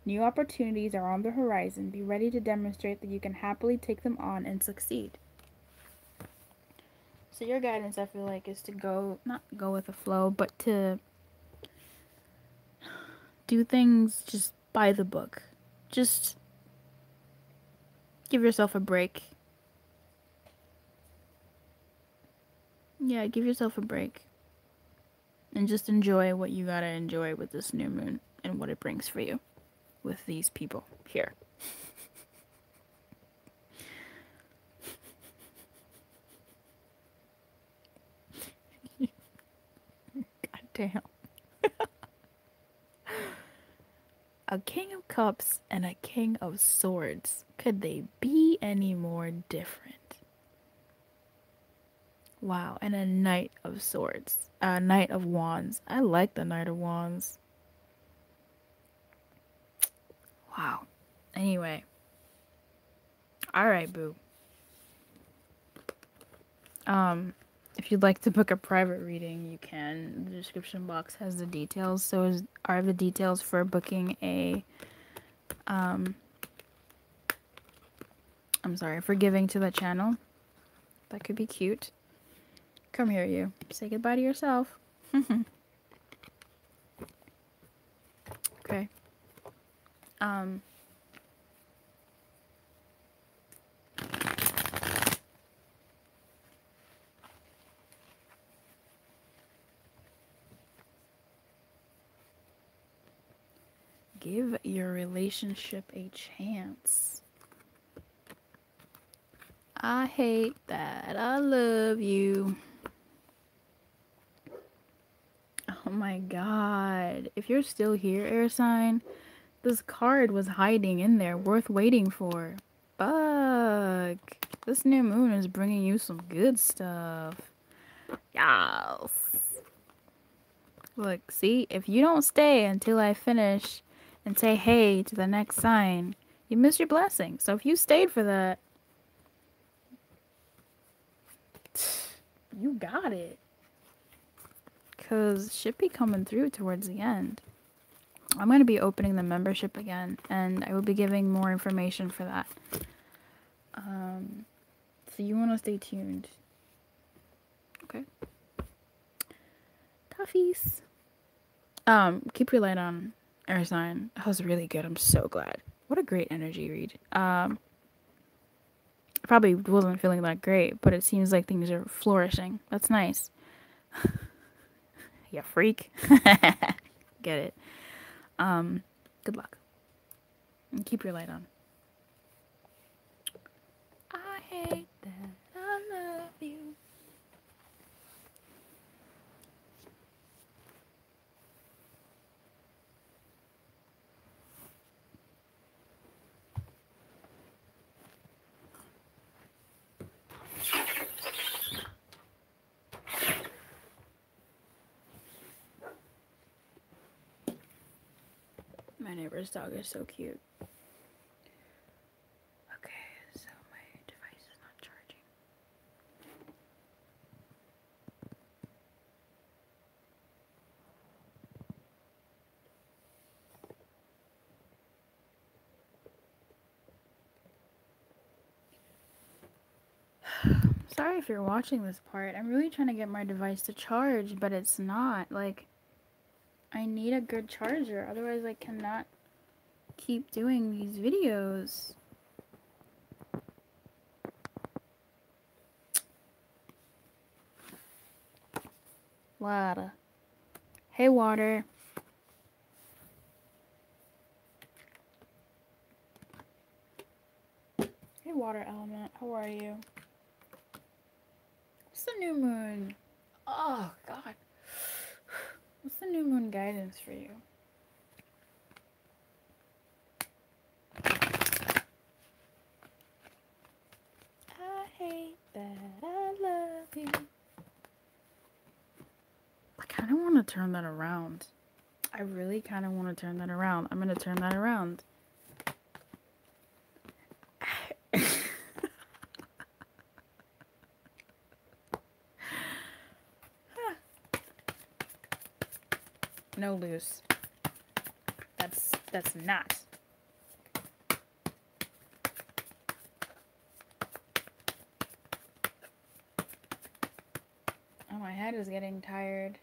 New opportunities are on the horizon. Be ready to demonstrate that you can happily take them on and succeed. So your guidance, I feel like, is to not go with the flow, but to do things just by the book. Just give yourself a break. Yeah, give yourself a break. And just enjoy what you gotta enjoy with this new moon and what it brings for you with these people here. God damn. A King of Cups and a King of Swords. Could they be any more different? Wow, and a Knight of Swords. A Knight of Wands. I like the Knight of Wands. Wow. Anyway. Alright, boo. If you'd like to book a private reading, you can. The description box has the details. So are the details for booking a for giving to the channel. That could be cute. Come here, you. Say goodbye to yourself. Okay. Give your relationship a chance. I hate that. I love you. Oh my God. If you're still here, air sign, this card was hiding in there, worth waiting for. Fuck. This new moon is bringing you some good stuff. Yes. Look, see, if you don't stay until I finish and say hey to the next sign, you miss your blessing. So if you stayed for that, you got it. Because shit be coming through towards the end. I'm going to be opening the membership again, and I will be giving more information for that. So you want to stay tuned. Okay. Toughies. Keep your light on, air sign. That was really good. I'm so glad. What a great energy read. I probably wasn't feeling that great, but it seems like things are flourishing. That's nice. You freak. Get it. Good luck. And keep your light on. I hate that I love you. My neighbor's dog is so cute. Okay, so my device is not charging. Sorry if you're watching this part. I'm really trying to get my device to charge, but it's not. Like, I need a good charger. Otherwise, I cannot keep doing these videos. Water. Hey, water. Hey, water element. How are you? What's the new moon? Oh, God. What's the new moon guidance for you? I hate that I love you. I kind of want to turn that around. I really kind of want to turn that around. I'm going to turn that around. No, loose. That's not. Oh, my head is getting tired.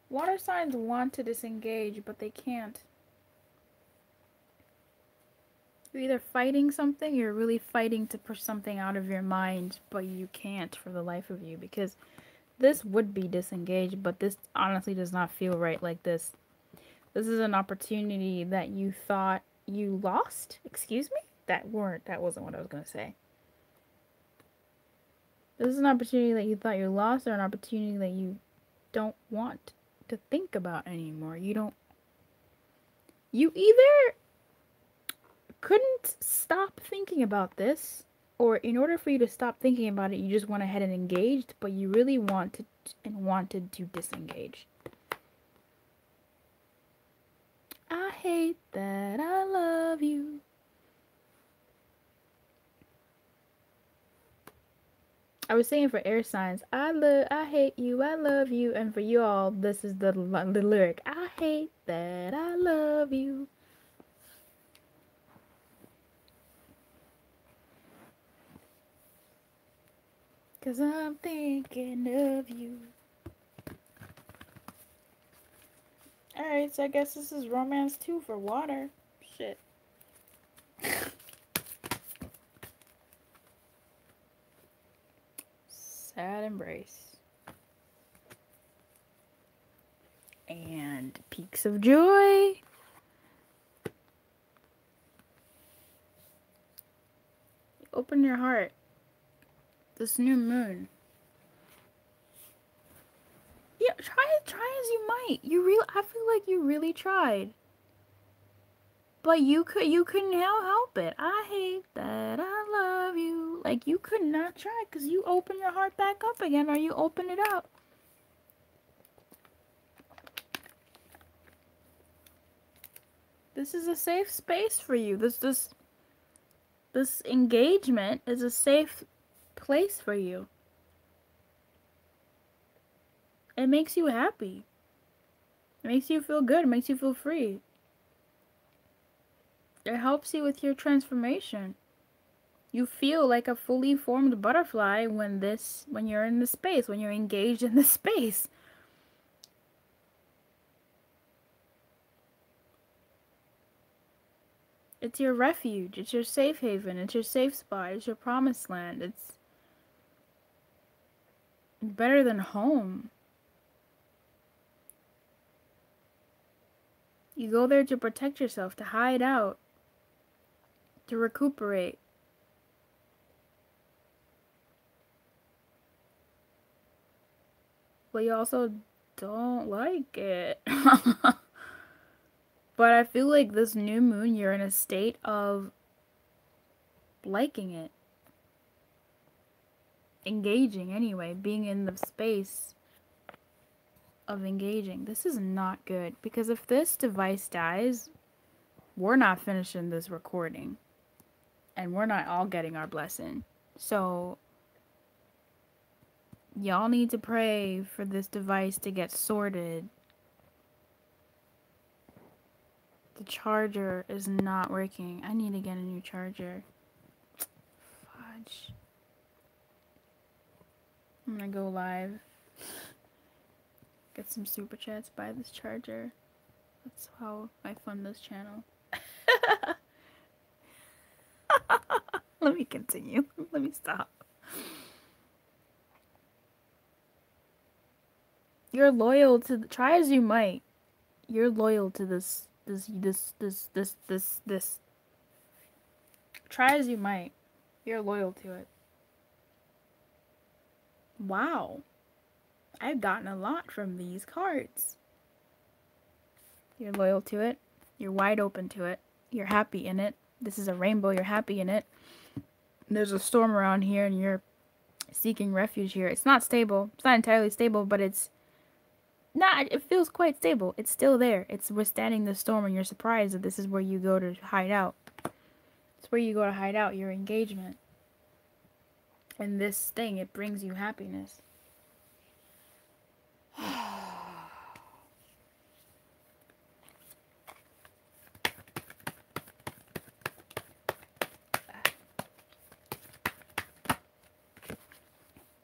Water signs want to disengage, but they can't. You're either fighting something, you're really fighting to push something out of your mind, but you can't for the life of you, because this would be disengaged, but this honestly does not feel right like this. This is an opportunity that you thought you lost? Excuse me? That wasn't what I was going to say. This is an opportunity that you thought you lost, or an opportunity that you don't want to think about anymore. You either couldn't stop thinking about this, or in order for you to stop thinking about it, you just went ahead and engaged, but you really wanted to disengage. I hate that I love you. I was saying for air signs, I hate you, I love you, and for you all, this is the lyric. I hate that I love you. Cause I'm thinking of you. Alright, so I guess this is romance 2 for water. Shit. Sad embrace. And peaks of joy. Open your heart. This new moon. Yeah, try as you might. I feel like you really tried. But you couldn't help it. I hate that I love you. Like, you could not try, because you open your heart back up again, or you open it up. This is a safe space for you. This engagement is a safe place for you. It makes you happy. It makes you feel good. It makes you feel free. It helps you with your transformation. You feel like a fully formed butterfly when you're in the space, when you're engaged in the space. It's your refuge. It's your safe haven. It's your safe spot. It's your promised land. It's better than home. You go there to protect yourself, to hide out, to recuperate. But you also don't like it. But I feel like this new moon, you're in a state of liking it. Engaging anyway, being in the space of engaging. This is not good, because if this device dies, we're not finishing this recording. And we're not all getting our blessing. So, y'all need to pray for this device to get sorted. The charger is not working. I need to get a new charger. Fudge. I'm gonna go live. Get some super chats, buy this charger. That's how I fund this channel. Let me continue. Let me stop. You're loyal to try as you might. You're loyal to this. Try as you might. You're loyal to it. Wow. I've gotten a lot from these cards. You're loyal to it. You're wide open to it. You're happy in it. This is a rainbow. You're happy in it. There's a storm around here and you're seeking refuge here. It's not stable. It's not entirely stable, but it feels quite stable. It's still there. It's withstanding the storm, and you're surprised that this is where you go to hide out. It's where you go to hide out your engagement. And this thing, it brings you happiness.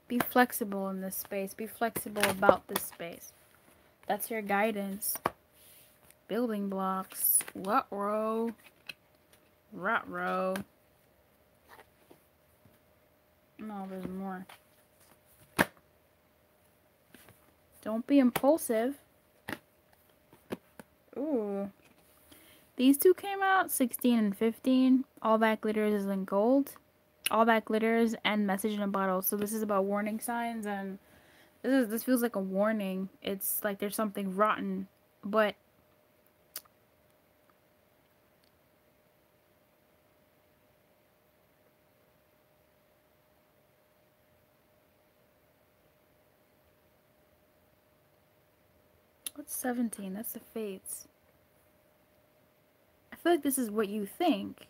Be flexible in this space. Be flexible about this space. That's your guidance. Building blocks. What row? Rot row. No, there's more. Don't be impulsive. Ooh. These two came out, 16 and 15. All That Glitters is in gold. All That Glitters and Message in a Bottle. So this is about warning signs, and this feels like a warning. It's like there's something rotten, but what's 17? That's the fates. I feel like this is what you think.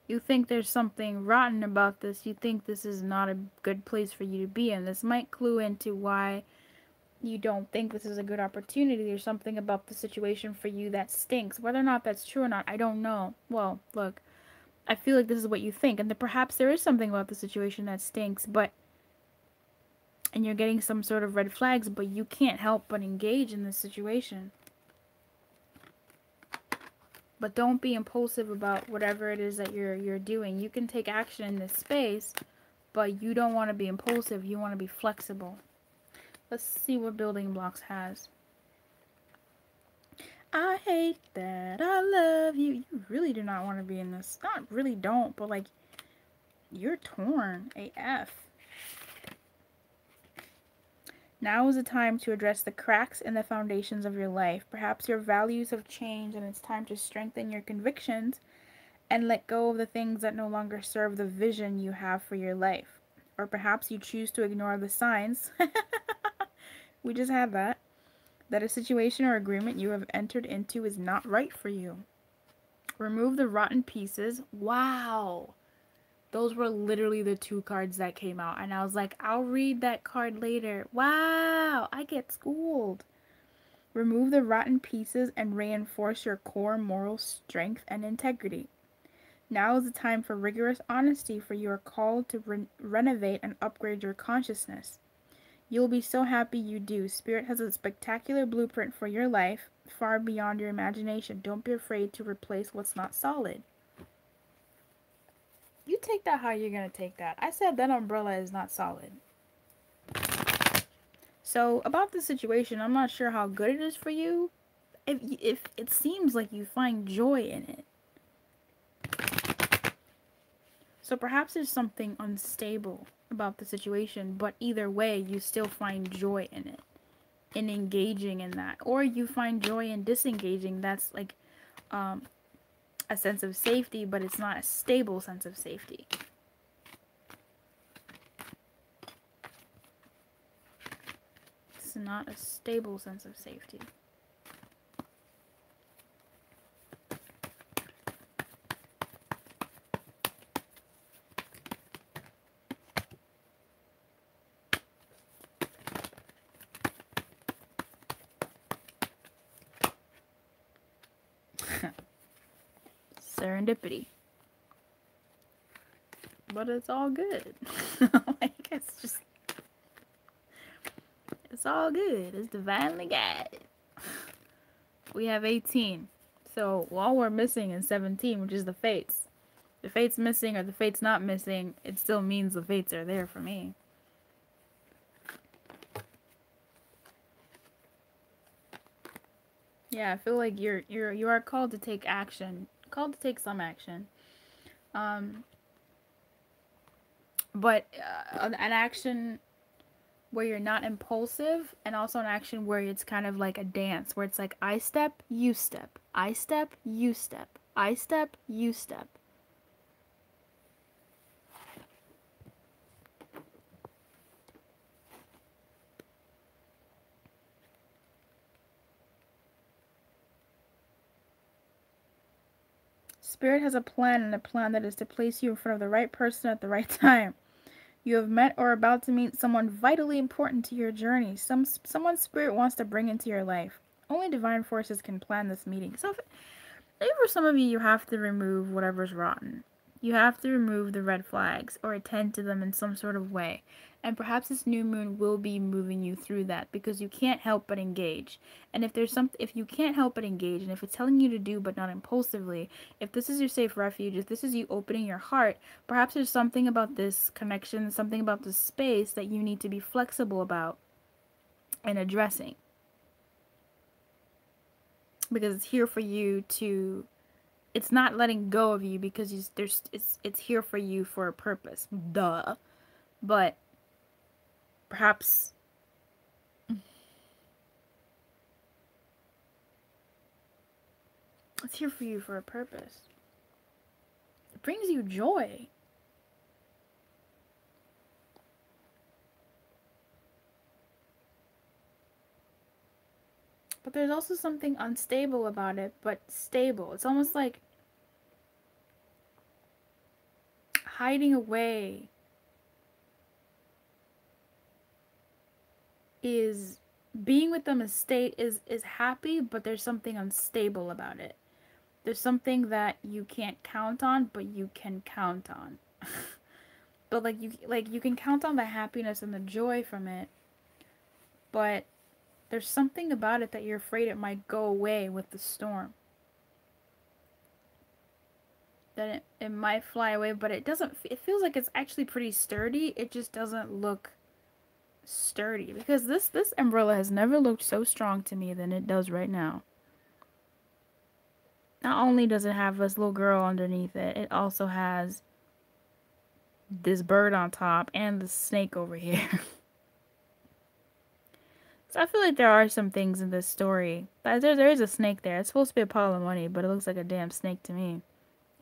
You think there's something rotten about this. You think this is not a good place for you to be in. This might clue into why you don't think this is a good opportunity. There's something about the situation for you that stinks. Whether or not that's true or not, I don't know. Well, look, I feel like this is what you think. And that perhaps there is something about the situation that stinks, and you're getting some sort of red flags, but you can't help but engage in this situation. But don't be impulsive about whatever it is that you're doing. You can take action in this space, but you don't want to be impulsive. You want to be flexible. Let's see what building blocks has. I hate that I love you. You really do not want to be in this. Not really don't, but like, you're torn AF. Now is the time to address the cracks in the foundations of your life. Perhaps your values have changed and it's time to strengthen your convictions and let go of the things that no longer serve the vision you have for your life. Or perhaps you choose to ignore the signs. We just had that a situation or agreement you have entered into is not right for you. Remove the rotten pieces. Wow. Those were literally the two cards that came out. And I was like, I'll read that card later. Wow, I get schooled. Remove the rotten pieces and reinforce your core moral strength and integrity. Now is the time for rigorous honesty, for you are called to renovate and upgrade your consciousness. You'll be so happy you do. Spirit has a spectacular blueprint for your life, far beyond your imagination. Don't be afraid to replace what's not solid. You take that how you're going to take that. I said that umbrella is not solid. So, about this situation, I'm not sure how good it is for you. If it seems like you find joy in it. So, perhaps there's something unstable about the situation, but either way, you still find joy in it. In engaging in that. Or you find joy in disengaging. That's like, a sense of safety, but it's not a stable sense of safety. It's not a stable sense of safety. serendipity. But it's all good. Like, it's all good. It's divinely guided. We have 18. So all we're missing is 17, which is the fates. The fate's missing or the fate's not missing, it still means the fates are there for me. Yeah, I feel like you are called to take action, called to take some action, but an action where you're not impulsive, and also an action where it's kind of like a dance, where it's like I step, you step, I step, you step, I step, you step. Spirit has a plan, and a plan that is to place you in front of the right person at the right time. You have met or are about to meet someone vitally important to your journey. Someone Spirit wants to bring into your life. Only divine forces can plan this meeting. So maybe for some of you, you have to remove whatever's rotten. You have to remove the red flags or attend to them in some sort of way. And perhaps this new moon will be moving you through that, because you can't help but engage. And if you can't help but engage, and if it's telling you to do but not impulsively, if this is your safe refuge, if this is you opening your heart, perhaps there's something about this connection, something about this space that you need to be flexible about and addressing. Because it's here for you to, it's not letting go of you, because it's here for you for a purpose. Duh. But perhaps it's here for you for a purpose. It brings you joy. But there's also something unstable about it, but stable. It's almost like hiding away is, being with them is happy, but there's something unstable about it. There's something that you can't count on, but you can count on. But you can count on the happiness and the joy from it, but there's something about it that you're afraid it might go away with the storm. That it might fly away, but it doesn't. It feels like it's actually pretty sturdy. It just doesn't look sturdy, because this umbrella has never looked so strong to me than it does right now. Not only does it have this little girl underneath it, it also has this bird on top and the snake over here. So I feel like there are some things in this story. There is a snake there. It's supposed to be a pile of money, but it looks like a damn snake to me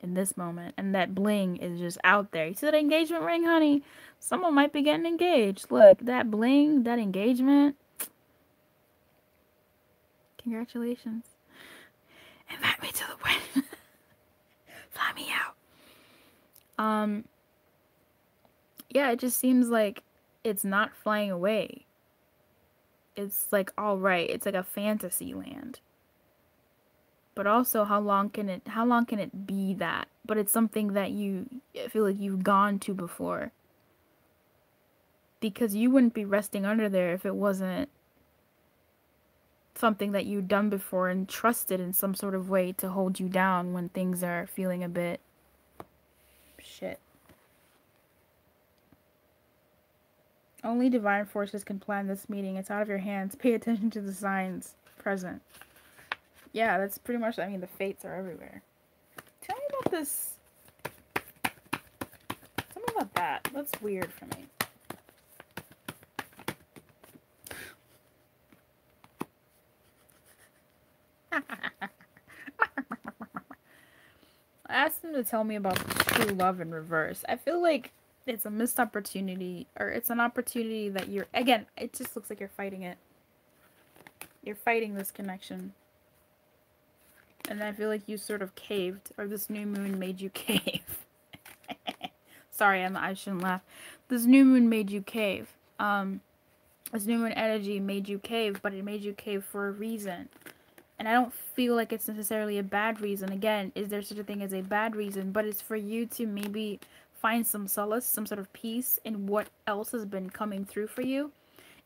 in this moment. And that bling is just out there. You see that engagement ring, honey? Someone might be getting engaged. Look, that bling, that engagement. Congratulations. Invite me to the wedding. Fly me out. Yeah, it just seems like it's not flying away. It's like alright. It's like a fantasy land. But also, how long can it be that? But it's something that I feel like you've gone to before. Because you wouldn't be resting under there if it wasn't something that you've done before and trusted in some sort of way to hold you down when things are feeling a bit shit. Only divine forces can plan this meeting. It's out of your hands. Pay attention to the signs present. Yeah, that's pretty much, I mean, the fates are everywhere. Tell me about this. Tell me about that. That's weird for me. I asked him to tell me about true love in reverse. I feel like it's a missed opportunity, or it's an opportunity that you're, again, it just looks like you're fighting it. You're fighting this connection. And I feel like you sort of caved, or this new moon made you cave. Sorry, I shouldn't laugh. This new moon made you cave. This new moon energy made you cave, but it made you cave for a reason. And I don't feel like it's necessarily a bad reason. Again, is there such a thing as a bad reason? But it's for you to maybe find some solace, some sort of peace in what else has been coming through for you.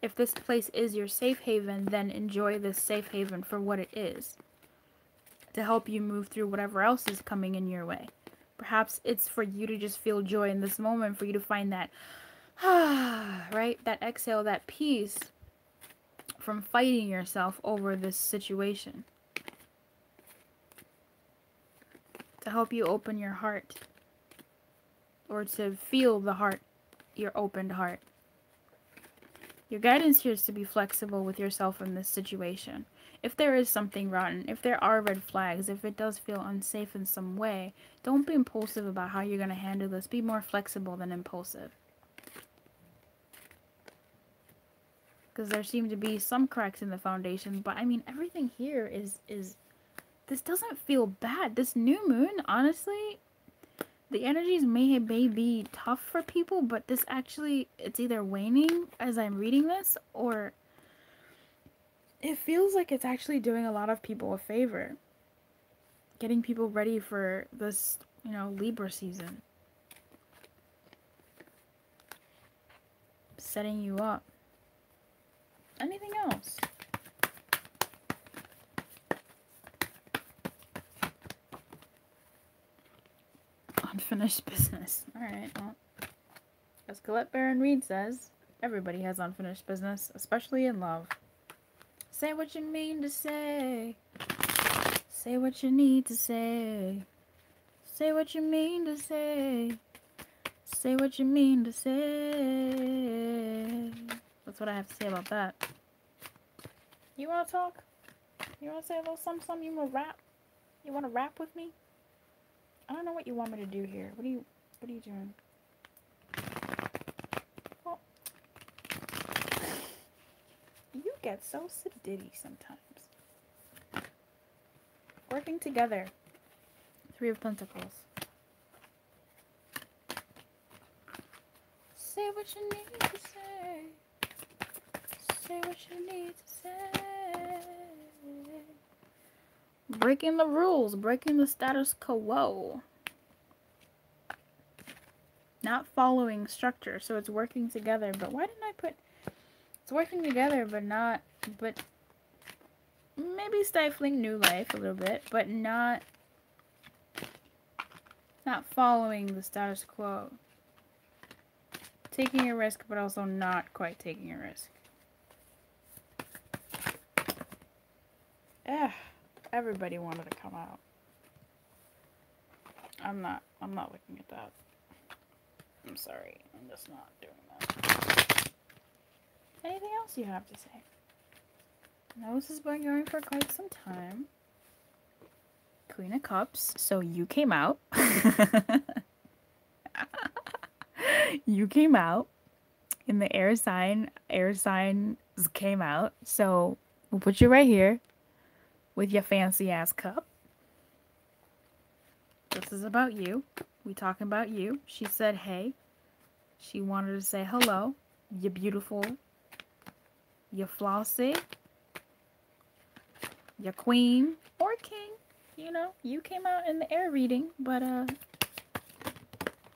If this place is your safe haven, then enjoy this safe haven for what it is, to help you move through whatever else is coming in your way. Perhaps it's for you to just feel joy in this moment, for you to find that, right? That exhale, that peace from fighting yourself over this situation. To help you open your heart, or to feel the heart, your opened heart. Your guidance here is to be flexible with yourself in this situation. If there is something rotten, if there are red flags, if it does feel unsafe in some way, don't be impulsive about how you're going to handle this. Be more flexible than impulsive. Because there seem to be some cracks in the foundation, but I mean, everything here is this doesn't feel bad. This new moon, honestly, the energies may be tough for people, but this actually, it's either waning as I'm reading this, or it feels like it's actually doing a lot of people a favor. Getting people ready for this, you know, Libra season. Setting you up. Anything else? Unfinished business. Alright, well. As Colette Baron Reed says, everybody has unfinished business, especially in love. Say what you mean to say. Say what you need to say. Say what you mean to say. Say what you mean to say. That's what I have to say about that. You want to talk? You want to say a little something? You want to rap? You want to rap with me? I don't know what you want me to do here. What are you doing? Well, you get so sedity sometimes. Working together. Three of Pentacles. Say what you need to say. Say what you need to say. Breaking the rules, breaking the status quo. Not following structure, so it's working together. But why didn't I put... It's working together, but maybe stifling new life a little bit, but not following the status quo. Taking a risk, but also not quite taking a risk. Everybody wanted to come out. I'm not looking at that. I'm sorry. I'm just not doing that. Anything else you have to say? No, this has been going for quite some time. Queen of Cups. So you came out. You came out. In the air sign. Air signs came out. So we'll put you right here. With your fancy ass cup. This is about you. We talking about you. She said hey. She wanted to say hello. You're beautiful. You're flossy. You're queen or king. You know, you came out in the air reading, but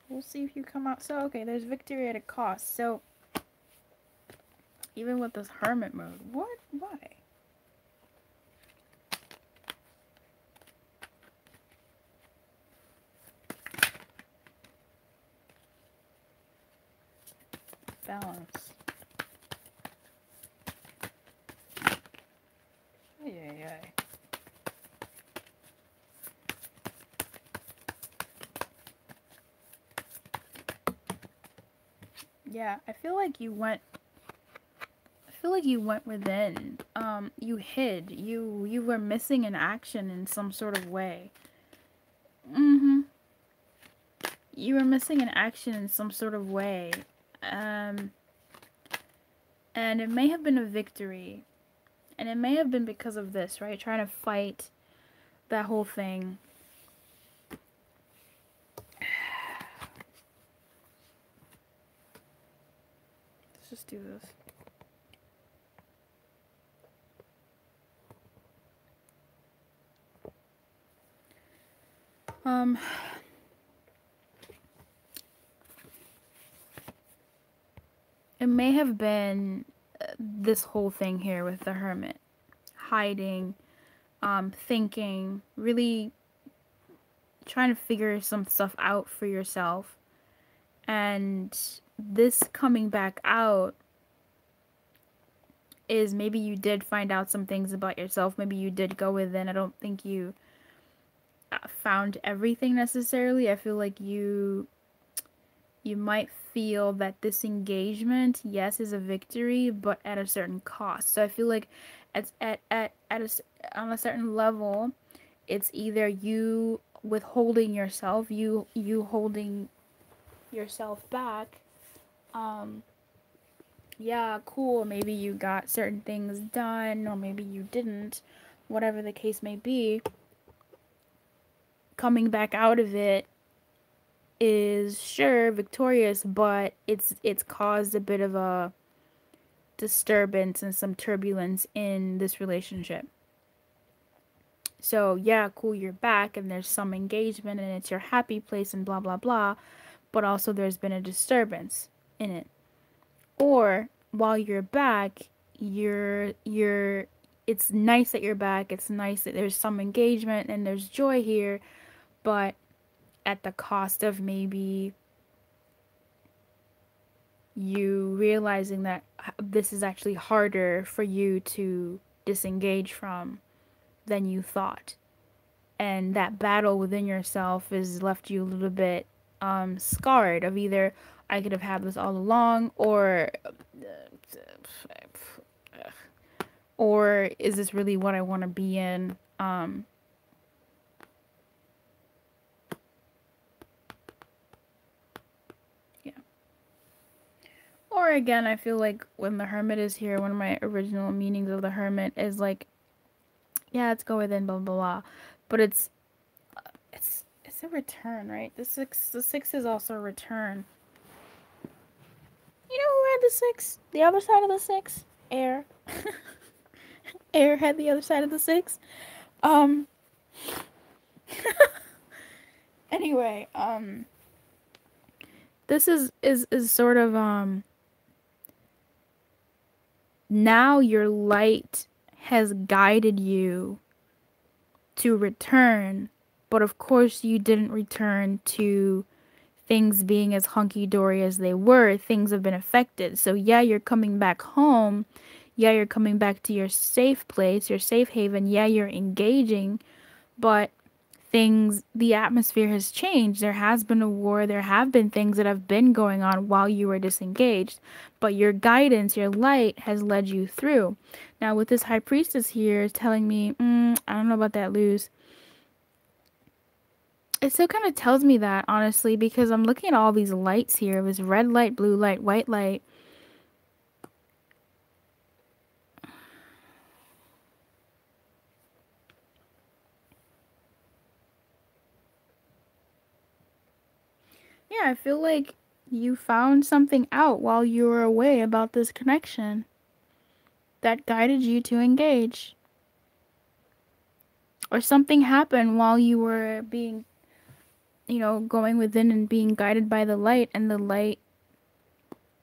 we'll see if you come out. So okay, there's victory at a cost. So even with this hermit mode, what? Why? Balance. Yeah. Yeah, I feel like you went within. You hid. You were missing an action in some sort of way. You were missing an action in some sort of way. And it may have been a victory. And it may have been because of this, right? Trying to fight that whole thing. Let's just do this. Um, it may have been this whole thing here with the hermit. Hiding, thinking, really trying to figure some stuff out for yourself. And this coming back out is maybe you did find out some things about yourself. Maybe you did go within. I don't think you found everything necessarily. I feel like you might feel that this engagement, yes, is a victory, but at a certain cost. So I feel like on a certain level, it's either you withholding yourself, you holding yourself back. Yeah, cool, maybe you got certain things done, or maybe you didn't, whatever the case may be. Coming back out of it is sure victorious, but it's caused a bit of a disturbance and some turbulence in this relationship. So yeah, cool, you're back and there's some engagement and it's your happy place and blah blah blah, but also there's been a disturbance in it. Or while you're back, it's nice that you're back. It's nice that there's some engagement and there's joy here, but at the cost of maybe you realizing that this is actually harder for you to disengage from than you thought. And that battle within yourself has left you a little bit scarred of either I could have had this all along, or is this really what I want to be in? Yeah. Or again, I feel like when the hermit is here, one of my original meanings of the hermit is like, yeah, let's go within, blah blah blah, but it's a return, right? The six is also a return. You know who had the six? The other side of the six? Air. Air had the other side of the six. Anyway, this is sort of now your light has guided you to return, but of course you didn't return to things being as hunky-dory as they were. Things have been affected. So yeah, you're coming back home. Yeah, you're coming back to your safe place, your safe haven. Yeah, you're engaging, but the atmosphere has changed. There has been a war. There have been things that have been going on while you were disengaged, but your guidance, your light has led you through. Now with this high priestess here telling me, I don't know about that, Luz. It still kind of tells me that, honestly, because I'm looking at all these lights here. It was red light, blue light, white light. Yeah, I feel like you found something out while you were away about this connection that guided you to engage. Or something happened while you were being, going within and being guided by the light, and the light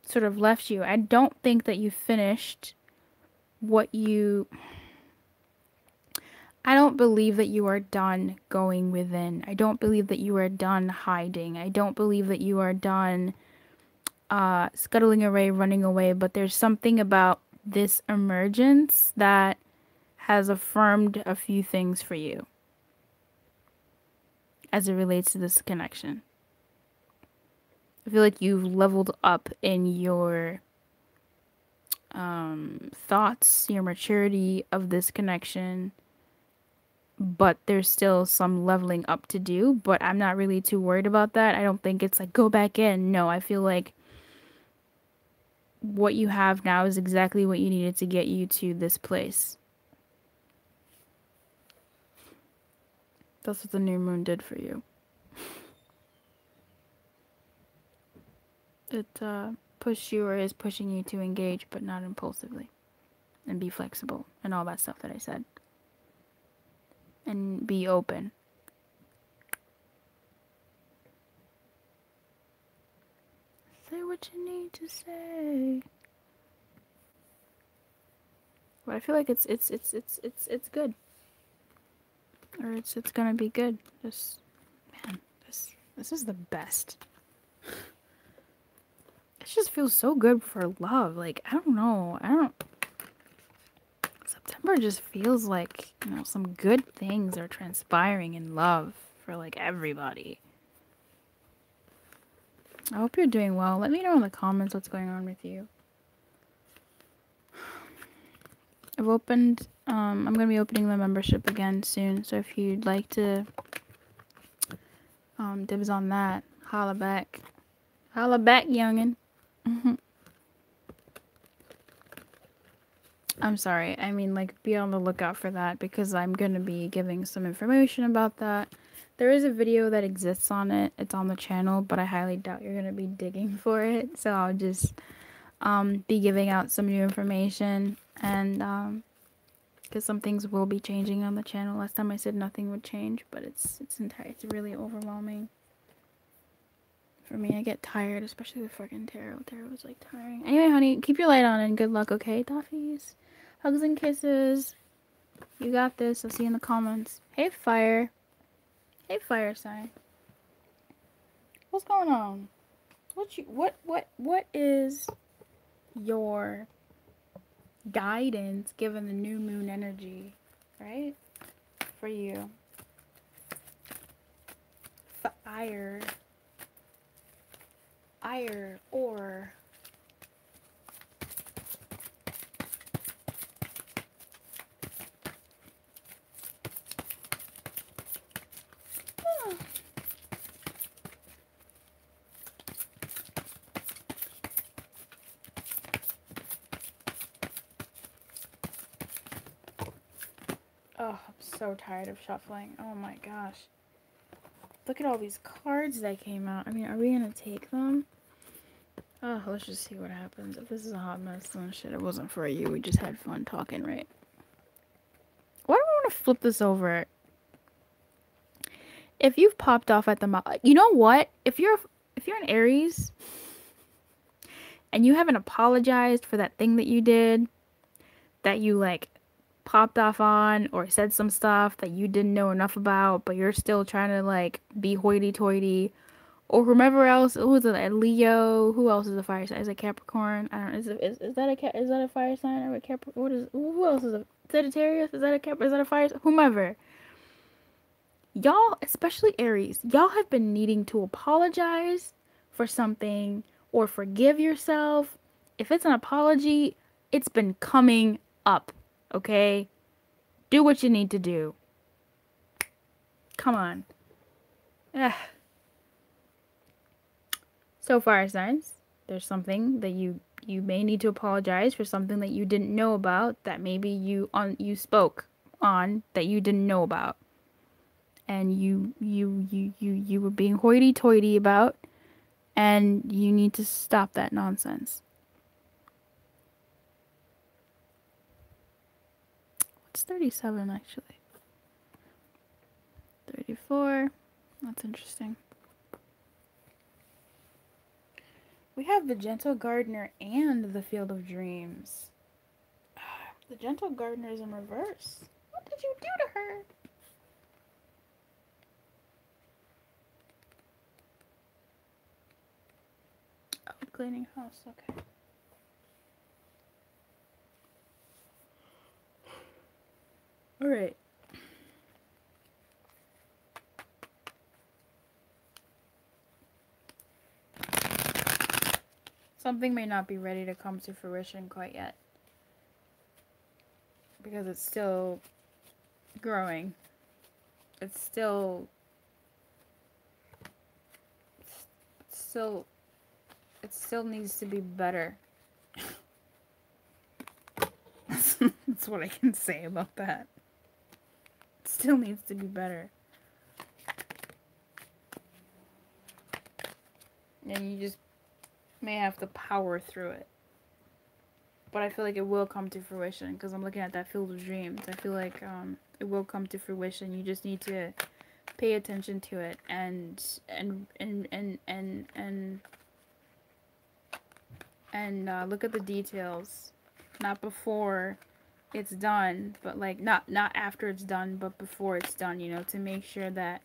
sort of left you. I don't think that you finished what you... I don't believe that you are done going within. I don't believe that you are done hiding. I don't believe that you are done scuttling away, running away. But there's something about this emergence that has affirmed a few things for you as it relates to this connection. I feel like you've leveled up in your thoughts, your maturity of this connection, but there's still some leveling up to do, but I'm not really too worried about that. I don't think it's like, go back in. No, I feel like what you have now is exactly what you needed to get you to this place. That's what the new moon did for you. It pushed you, or is pushing you to engage, but not impulsively. And be flexible and all that stuff that I said. And be open. Say what you need to say. But I feel like it's good. Or it's gonna be good. This, man, this is the best. It just feels so good for love. Like, I don't know. September just feels like, you know, some good things are transpiring in love for like everybody. I hope you're doing well. Let me know in the comments what's going on with you. I've opened, I'm going to be opening the membership again soon. So if you'd like to dibs on that, holla back. Holla back, youngin'. I'm sorry. I mean, like, be on the lookout for that because I'm going to be giving some information about that. There is a video that exists on it. It's on the channel, but I highly doubt you're going to be digging for it. So I'll just be giving out some new information, and because some things will be changing on the channel. Last time I said nothing would change, but it's really overwhelming for me. I get tired, especially with fucking tarot. Tarot is like tiring. Anyway, honey, keep your light on and good luck, okay? Doffies. Hugs and kisses. You got this. I'll see you in the comments. Hey, fire. Hey, fire sign. What's going on? What is your guidance given the new moon energy, right? For you. Fire. Ire or oh, I'm so tired of shuffling. Oh my gosh. Look at all these cards that came out. I mean, are we gonna take them? Oh, let's just see what happens. If this is a hot mess, then shit, it wasn't for you. We just had fun talking, right? Why do I want to flip this over? If you've popped off at the mouth, you know what? If you're an Aries and you haven't apologized for that thing that you did, that you like popped off on or said some stuff that you didn't know enough about, but you're still trying to like be hoity-toity, or whomever else, who is it? A Leo? Who else is a fire sign? Is it Capricorn? I don't know. Is that a fire sign or a Capricorn? What is? Who else is a Sagittarius? Is that a Cap? Is that a fire? Whomever. Y'all, especially Aries, y'all have been needing to apologize for something or forgive yourself. If it's an apology, it's been coming up. Okay, do what you need to do. Come on. Ugh. So fire signs, there's something that you may need to apologize for, something that you didn't know about, that maybe you spoke on that you didn't know about, and you were being hoity-toity about, and you need to stop that nonsense. What's 37 actually? 34. That's interesting. We have the Gentle Gardener and the Field of Dreams. The Gentle Gardener is in reverse. What did you do to her? Oh, cleaning house, okay. Alright. Something may not be ready to come to fruition quite yet, because it's still growing. It still needs to be better. That's what I can say about that. It still needs to be better. And you just may have to power through it. But I feel like it will come to fruition, because I'm looking at that Field of Dreams. I feel like it will come to fruition. You just need to pay attention to it and and look at the details, not before it's done, but like not after it's done, but before it's done. You know, to make sure that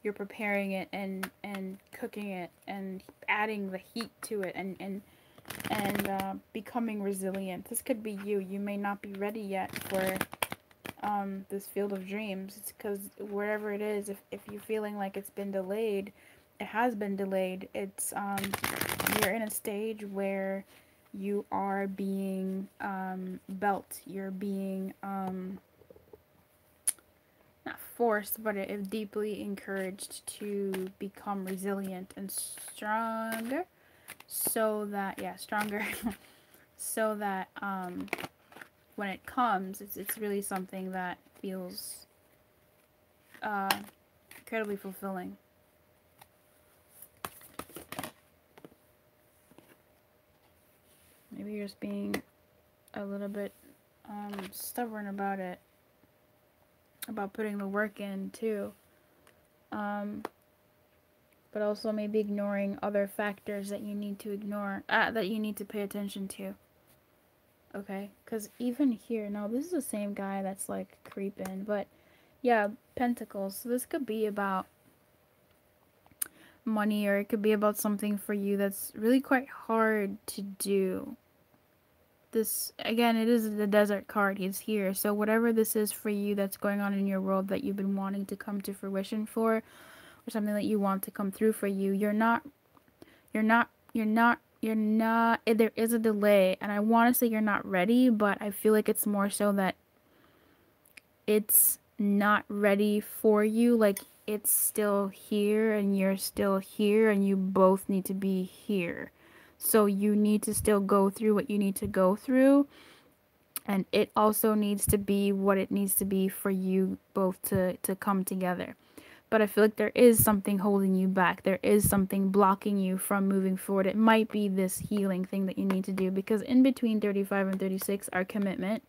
you're preparing it and cooking it and adding the heat to it and becoming resilient. This could be you. You may not be ready yet for this field of dreams. It's because wherever it is, if you're feeling like it's been delayed, it has been delayed. It's you're in a stage where you are being built. You're being not forced, but it is deeply encouraged to become resilient and stronger, so that stronger, so that when it comes, it's really something that feels incredibly fulfilling. Maybe you're just being a little bit stubborn about it, about putting the work in too. But also maybe ignoring other factors that you need to ignore, that you need to pay attention to. Okay? Because even here, now this is the same guy that's like creeping, but yeah, Pentacles. So this could be about money, or it could be about something for you that's really quite hard to do. This, again, it is the Desert card. He's here. So whatever this is for you that's going on in your world that you've been wanting to come to fruition for, or something that you want to come through for you, there is a delay. And I want to say you're not ready, but I feel like it's more so that it's not ready for you. Like, it's still here and you're still here and you both need to be here. So you need to still go through what you need to go through, and it also needs to be what it needs to be for you both to come together. But I feel like there is something holding you back. There is something blocking you from moving forward. It might be this healing thing that you need to do, because in between 35 and 36 are commitment,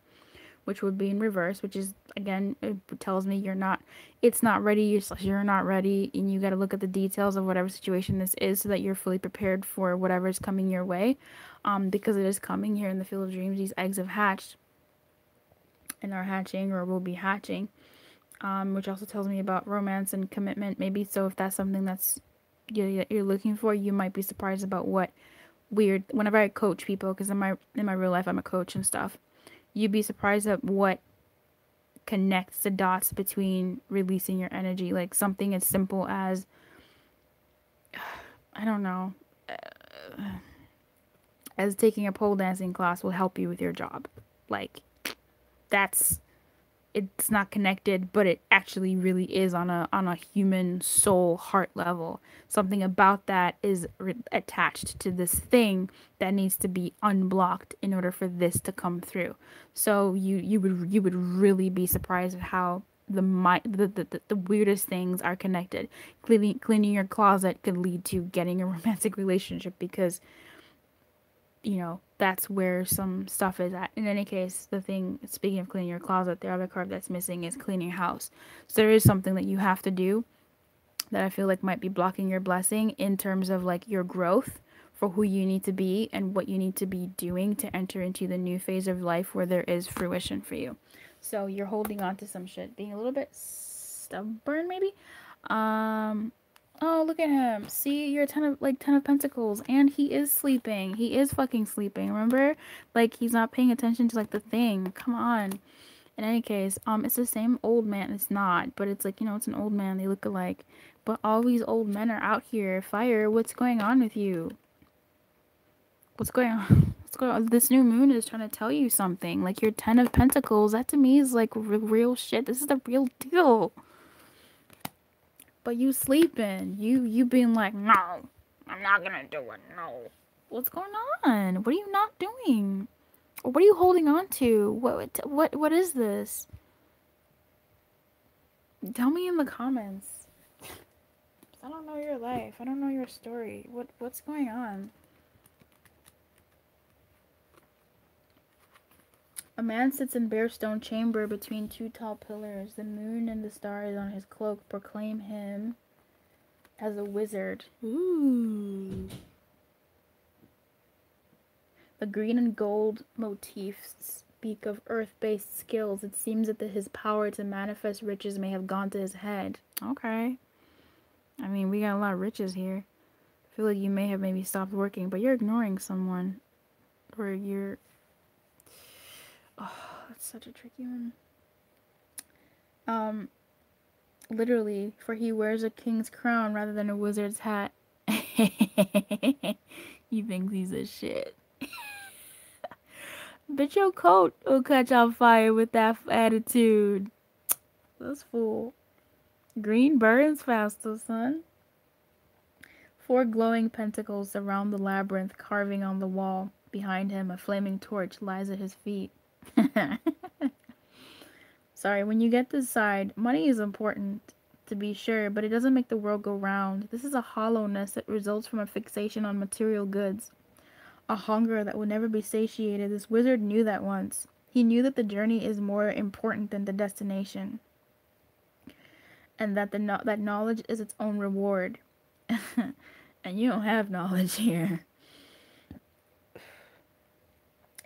which would be in reverse, which is, again, it tells me it's not ready, you're not ready, and you got to look at the details of whatever situation this is so that you're fully prepared for whatever is coming your way, because it is coming here in the field of dreams. These eggs have hatched and are hatching or will be hatching, which also tells me about romance and commitment, maybe. So if that's something that's you're looking for, you might be surprised about what weird, whenever I coach people, because in my real life I'm a coach and stuff, you'd be surprised at what connects the dots between releasing your energy. Like something as simple as, I don't know, as taking a pole dancing class will help you with your job. Like, it's not connected, but it actually really is on a human soul heart level. Something about that is attached to this thing that needs to be unblocked in order for this to come through. So you would really be surprised at how the weirdest things are connected. Cleaning your closet could lead to getting a romantic relationship, because that's where some stuff is at. In any case, the thing, speaking of cleaning your closet, the other card that's missing is cleaning your house. So there is something that you have to do that I feel like might be blocking your blessing in terms of like your growth for who you need to be and what you need to be doing to enter into the new phase of life where there is fruition for you. So you're holding on to some shit, being a little bit stubborn maybe. Oh, look at him. See, you're a 10 of Pentacles, and he is sleeping. He is fucking sleeping, remember? Like, he's not paying attention to, like, the thing. Come on. In any case, it's the same old man. It's not, but it's like, it's an old man. They look alike. But all these old men are out here. Fire, what's going on with you? What's going on? What's going on? This new moon is trying to tell you something. Like, your 10 of Pentacles, that to me is, like, real shit. This is the real deal. But you sleeping. You being like, no, I'm not gonna do it, no. What's going on? What are you not doing? Or what are you holding on to? What is this? Tell me in the comments. I don't know your life. I don't know your story. What's going on? A man sits in bare stone chamber between two tall pillars. The moon and the stars on his cloak proclaim him as a wizard. Ooh. A green and gold motif speak of earth-based skills. It seems that his power to manifest riches may have gone to his head. Okay. I mean, we got a lot of riches here. I feel like you may have maybe stopped working, but you're ignoring someone. Or you're... Oh, that's such a tricky one. Literally, for he wears a king's crown rather than a wizard's hat. He thinks he's a shit. Bitch, your coat will catch on fire with that attitude. That's fool. Green burns faster, son. 4 glowing pentacles surround the labyrinth, carving on the wall. Behind him, a flaming torch lies at his feet. Sorry, when you get this side, money is important, to be sure, but it doesn't make the world go round. This is a hollowness that results from a fixation on material goods. A hunger that will never be satiated. This wizard knew that once. He knew that the journey is more important than the destination. And that that knowledge is its own reward. And you don't have knowledge here.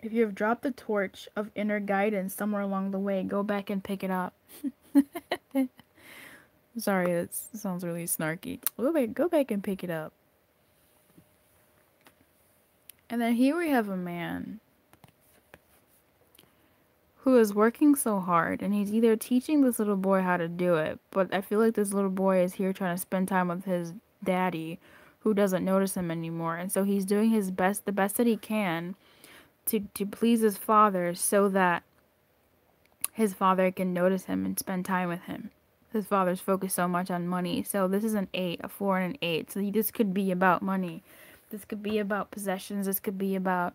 If you have dropped the torch of inner guidance somewhere along the way, go back and pick it up. Sorry, that sounds really snarky. Go back and pick it up. And then here we have a man who is working so hard, and he's either teaching this little boy how to do it, but I feel like this little boy is here trying to spend time with his daddy, who doesn't notice him anymore, and so he's doing his best, the best that he can, to please his father, so that his father can notice him and spend time with him. His father's focused so much on money. So this is an 8, a 4 and an 8. So this could be about money. This could be about possessions. This could be about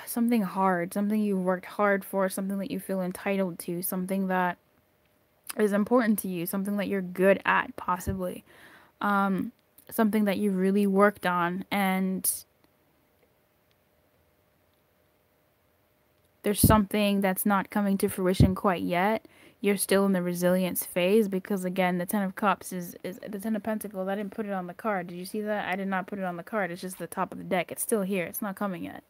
something hard, something you worked hard for, something that you feel entitled to, something that is important to you, something that you're good at, possibly. Something that you really worked on, and there's something that's not coming to fruition quite yet. You're still in the resilience phase, because again, the 10 of Cups is the 10 of Pentacles. I didn't put it on the card. Did you see that? I did not put it on the card. It's just the top of the deck. It's still here. It's not coming yet.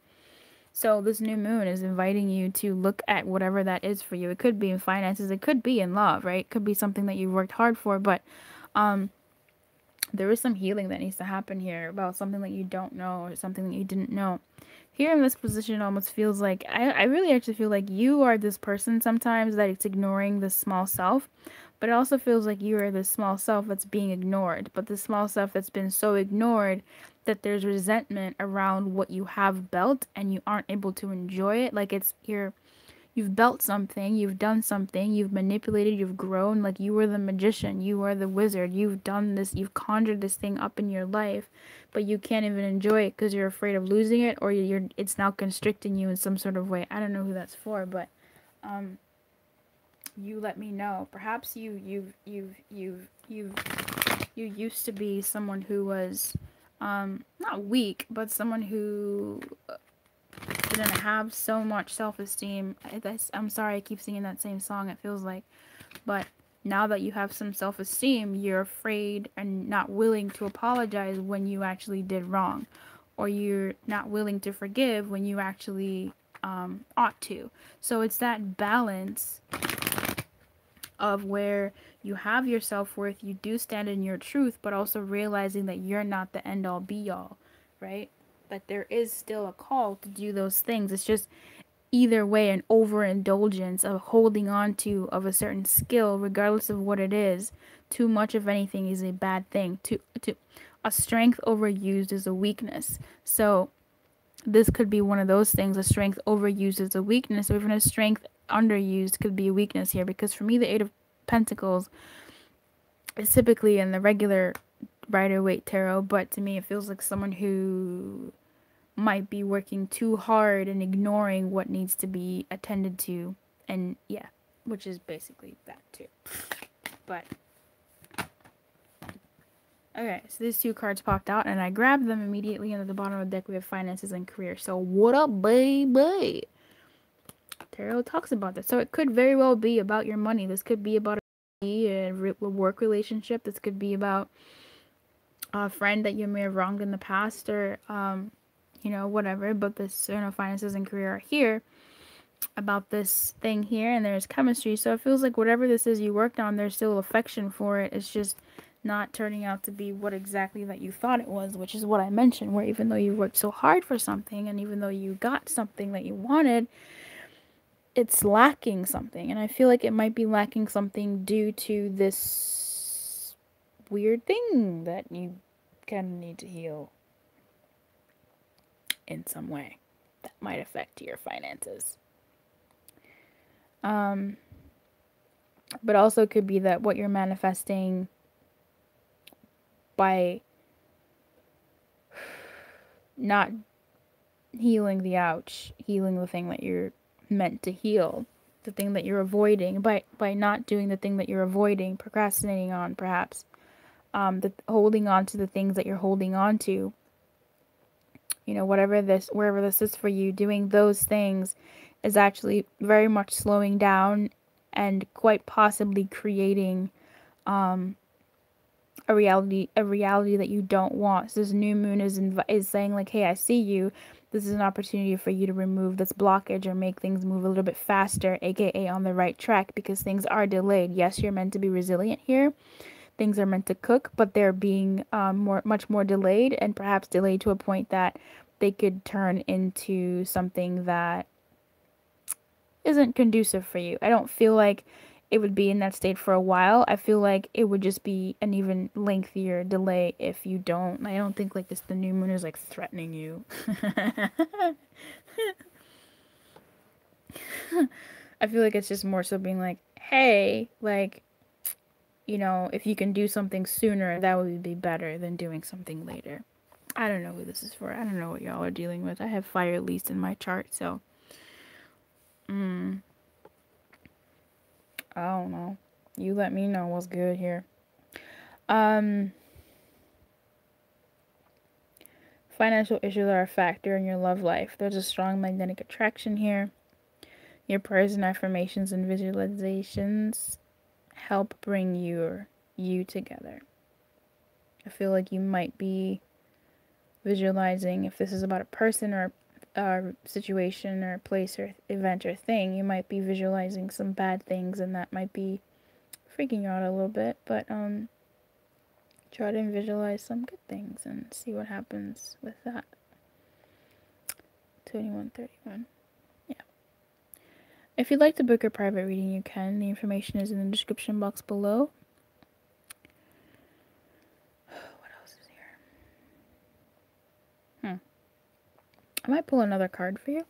So this new moon is inviting you to look at whatever that is for you. It could be in finances. It could be in love, right? It could be something that you've worked hard for, but there is some healing that needs to happen here about something that you don't know, or something that you didn't know. Here in this position, it almost feels like, I really actually feel like you are this person sometimes that it's ignoring the small self, but it also feels like you are this small self that's being ignored, but the small self that's been so ignored that there's resentment around what you have built and you aren't able to enjoy it. Like it's here, you've built something, you've done something, you've manipulated, you've grown, like you were the magician, you are the wizard, you've done this, you've conjured this thing up in your life, but you can't even enjoy it because you're afraid of losing it, or it's now constricting you in some sort of way. I don't know who that's for, but you let me know. Perhaps you used to be someone who was not weak, but someone who didn't have so much self-esteem. I'm sorry I keep singing that same song, it feels like, but now that you have some self-esteem, you're afraid and not willing to apologize when you actually did wrong, or you're not willing to forgive when you actually ought to. So it's that balance of where you have your self-worth, you do stand in your truth, but also realizing that you're not the end-all be-all, right? That there is still a call to do those things. It's just either way an overindulgence of holding on to of a certain skill, regardless of what it is. Too much of anything is a bad thing. A strength overused is a weakness. So this could be one of those things. A strength overused is a weakness, or even a strength underused could be a weakness here. Because for me, the 8 of Pentacles is typically in the regular Rider-Waite tarot, but to me it feels like someone who might be working too hard and ignoring what needs to be attended to, and yeah, which is basically that too. But okay, so these 2 cards popped out and I grabbed them immediately, and at the bottom of the deck we have finances and career. So what up, baby? Tarot talks about this. So it could very well be about your money. This could be about a work relationship. This could be about a friend that you may have wronged in the past, or you know, whatever, but this, you know, finances and career are here, about this thing here, and there's chemistry. So it feels like whatever this is you worked on, there's still affection for it. It's just not turning out to be what exactly that you thought it was, which is what I mentioned, where even though you worked so hard for something, and even though you got something that you wanted, it's lacking something. And I feel like it might be lacking something due to this weird thing that you kind of need to heal in some way that might affect your finances. But also could be that what you're manifesting by not healing the ouch, healing the thing that you're meant to heal, the thing that you're avoiding, by not doing the thing that you're avoiding, procrastinating on, perhaps, holding on to the things that you're holding on to, you know, wherever this is for you, doing those things is actually very much slowing down and quite possibly creating a reality that you don't want. So this new moon is saying like, hey, I see you. This is an opportunity for you to remove this blockage or make things move a little bit faster, aka on the right track, because things are delayed. Yes, you're meant to be resilient here. Things are meant to cook, but they're being much more delayed, and perhaps delayed to a point that they could turn into something that isn't conducive for you. I don't feel like it would be in that state for a while. I feel like it would just be an even lengthier delay if you don't. I don't think like this, the new moon is like threatening you. I feel like it's just more so being like, hey, like, you know, if you can do something sooner, that would be better than doing something later. I don't know who this is for. I don't know what y'all are dealing with. I have fire at least in my chart, so I don't know. You let me know what's good here. Financial issues are a factor in your love life. There's a strong magnetic attraction here. Your prayers and affirmations and visualizations help bring you together. I feel like you might be visualizing, if this is about a person or a situation or place or event or thing, you might be visualizing some bad things, and that might be freaking you out a little bit, but try to visualize some good things and see what happens with that. 2131. Yeah. If you'd like to book a private reading, you can. The information is in the description box below. What else is here? I might pull another card for you.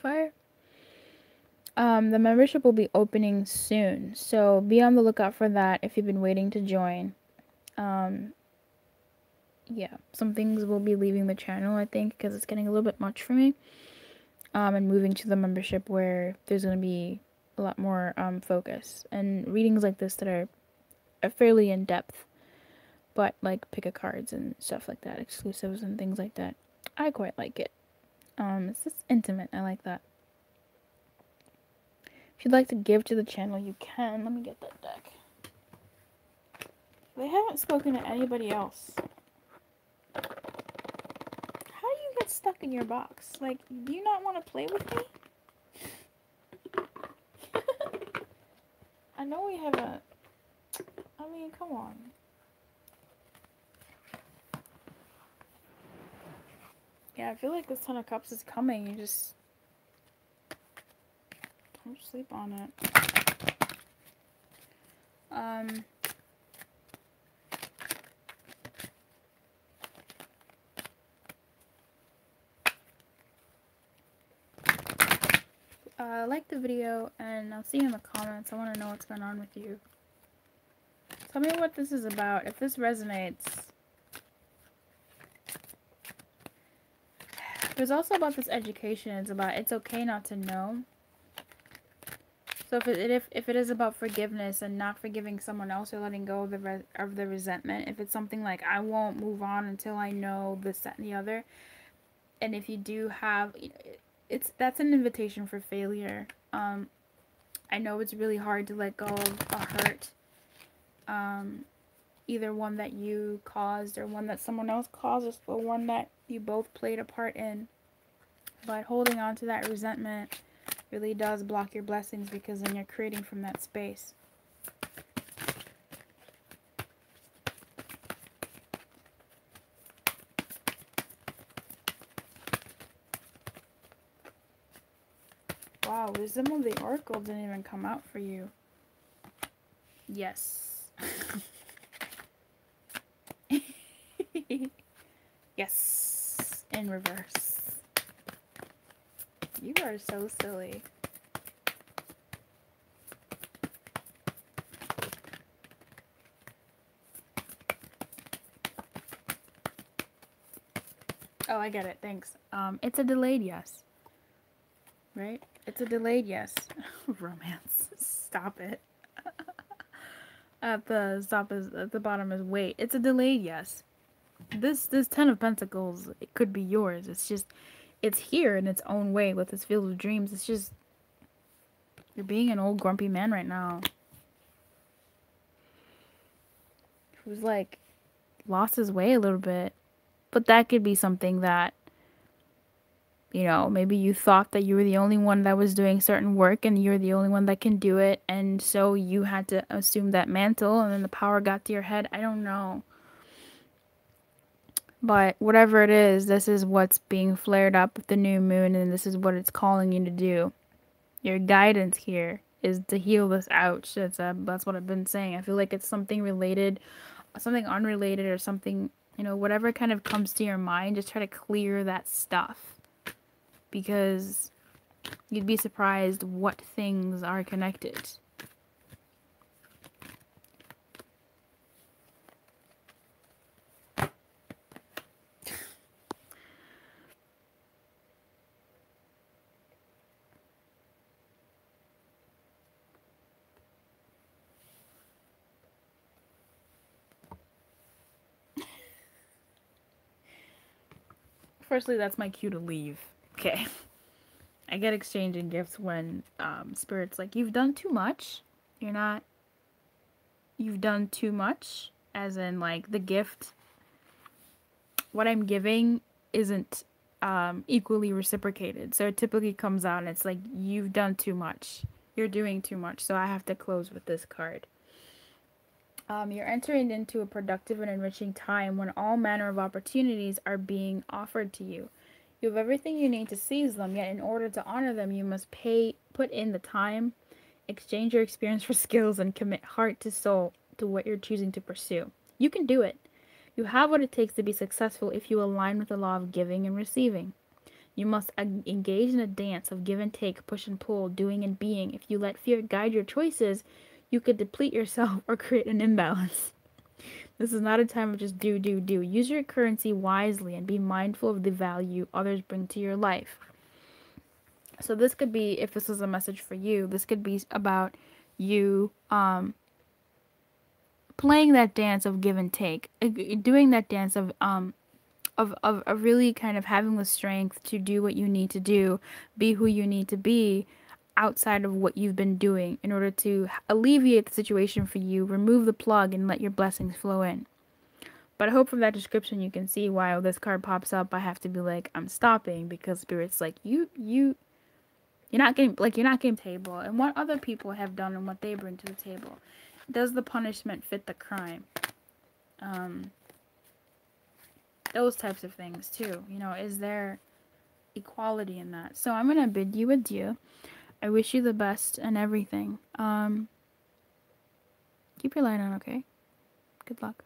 Fire. The membership will be opening soon, so be on the lookout for that if you've been waiting to join. Yeah, some things will be leaving the channel, I think, because it's getting a little bit much for me. And moving to the membership where there's going to be a lot more focus. And readings like this that are fairly in-depth, but like pick a cards and stuff like that, exclusives and things like that. I quite like it. It's just intimate. I like that. If you'd like to give to the channel, you can. Let me get that deck. They haven't spoken to anybody else. How do you get stuck in your box? Like, do you not want to play with me? I know we have a... I mean, come on. Yeah, I feel like this Ten of Cups is coming. You just... don't sleep on it. Like the video, and I'll see you in the comments. I want to know what's going on with you. Tell me what this is about. If this resonates. There's also about this education. It's about it's okay not to know. So if it is about forgiveness and not forgiving someone else or letting go of the resentment, if it's something like I won't move on until I know this, that, and the other, and if you do have, that's an invitation for failure. I know it's really hard to let go of a hurt, either one that you caused or one that someone else caused, or one that you both played a part in. But holding on to that resentment really does block your blessings, because then you're creating from that space. Wow, Wisdom of the Oracle didn't even come out for you. Yes. Yes. In reverse. You are so silly. Oh, I get it. Thanks. It's a delayed yes. Right? It's a delayed yes. Romance. Stop it. At the bottom is wait. It's a delayed yes. This Ten of Pentacles, it could be yours. It's just, it's here in its own way with this Field of Dreams. It's just, you're being an old grumpy man right now. Who's like lost his way a little bit. But that could be something that, you know, maybe you thought that you were the only one that was doing certain work and you're the only one that can do it. And so you had to assume that mantle, and then the power got to your head. I don't know. But whatever it is, this is what's being flared up with the new moon, and this is what it's calling you to do. Your guidance here is to heal this ouch. That's what I've been saying. I feel like it's something related, something unrelated, or something, you know, whatever kind of comes to your mind, just try to clear that stuff. Because you'd be surprised what things are connected. Firstly, that's my cue to leave. Okay. I get exchanging gifts when Spirit's like, you've done too much. You've done too much. As in, like, the gift, what I'm giving isn't equally reciprocated. So it typically comes out and it's like, you've done too much. You're doing too much. So I have to close with this card. You're entering into a productive and enriching time when all manner of opportunities are being offered to you. You have everything you need to seize them, yet in order to honor them, you must put in the time, exchange your experience for skills, and commit heart to soul to what you're choosing to pursue. You can do it. You have what it takes to be successful if you align with the law of giving and receiving. You must engage in a dance of give and take, push and pull, doing and being. If you let fear guide your choices, you could deplete yourself or create an imbalance. This is not a time of just do. Use your currency wisely and be mindful of the value others bring to your life. So this could be, if this is a message for you, this could be about you playing that dance of give and take, doing that dance of really kind of having the strength to do what you need to do, be who you need to be, outside of what you've been doing in order to alleviate the situation for you, remove the plug, and let your blessings flow in. But I hope from that description you can see why this card pops up. I have to be like, I'm stopping, because Spirit's like, you're not getting table, and what other people have done and what they bring to the table. Does the punishment fit the crime? Those types of things too. You know, is there equality in that? So I'm gonna bid you adieu. I wish you the best and everything. Keep your light on, okay? Good luck.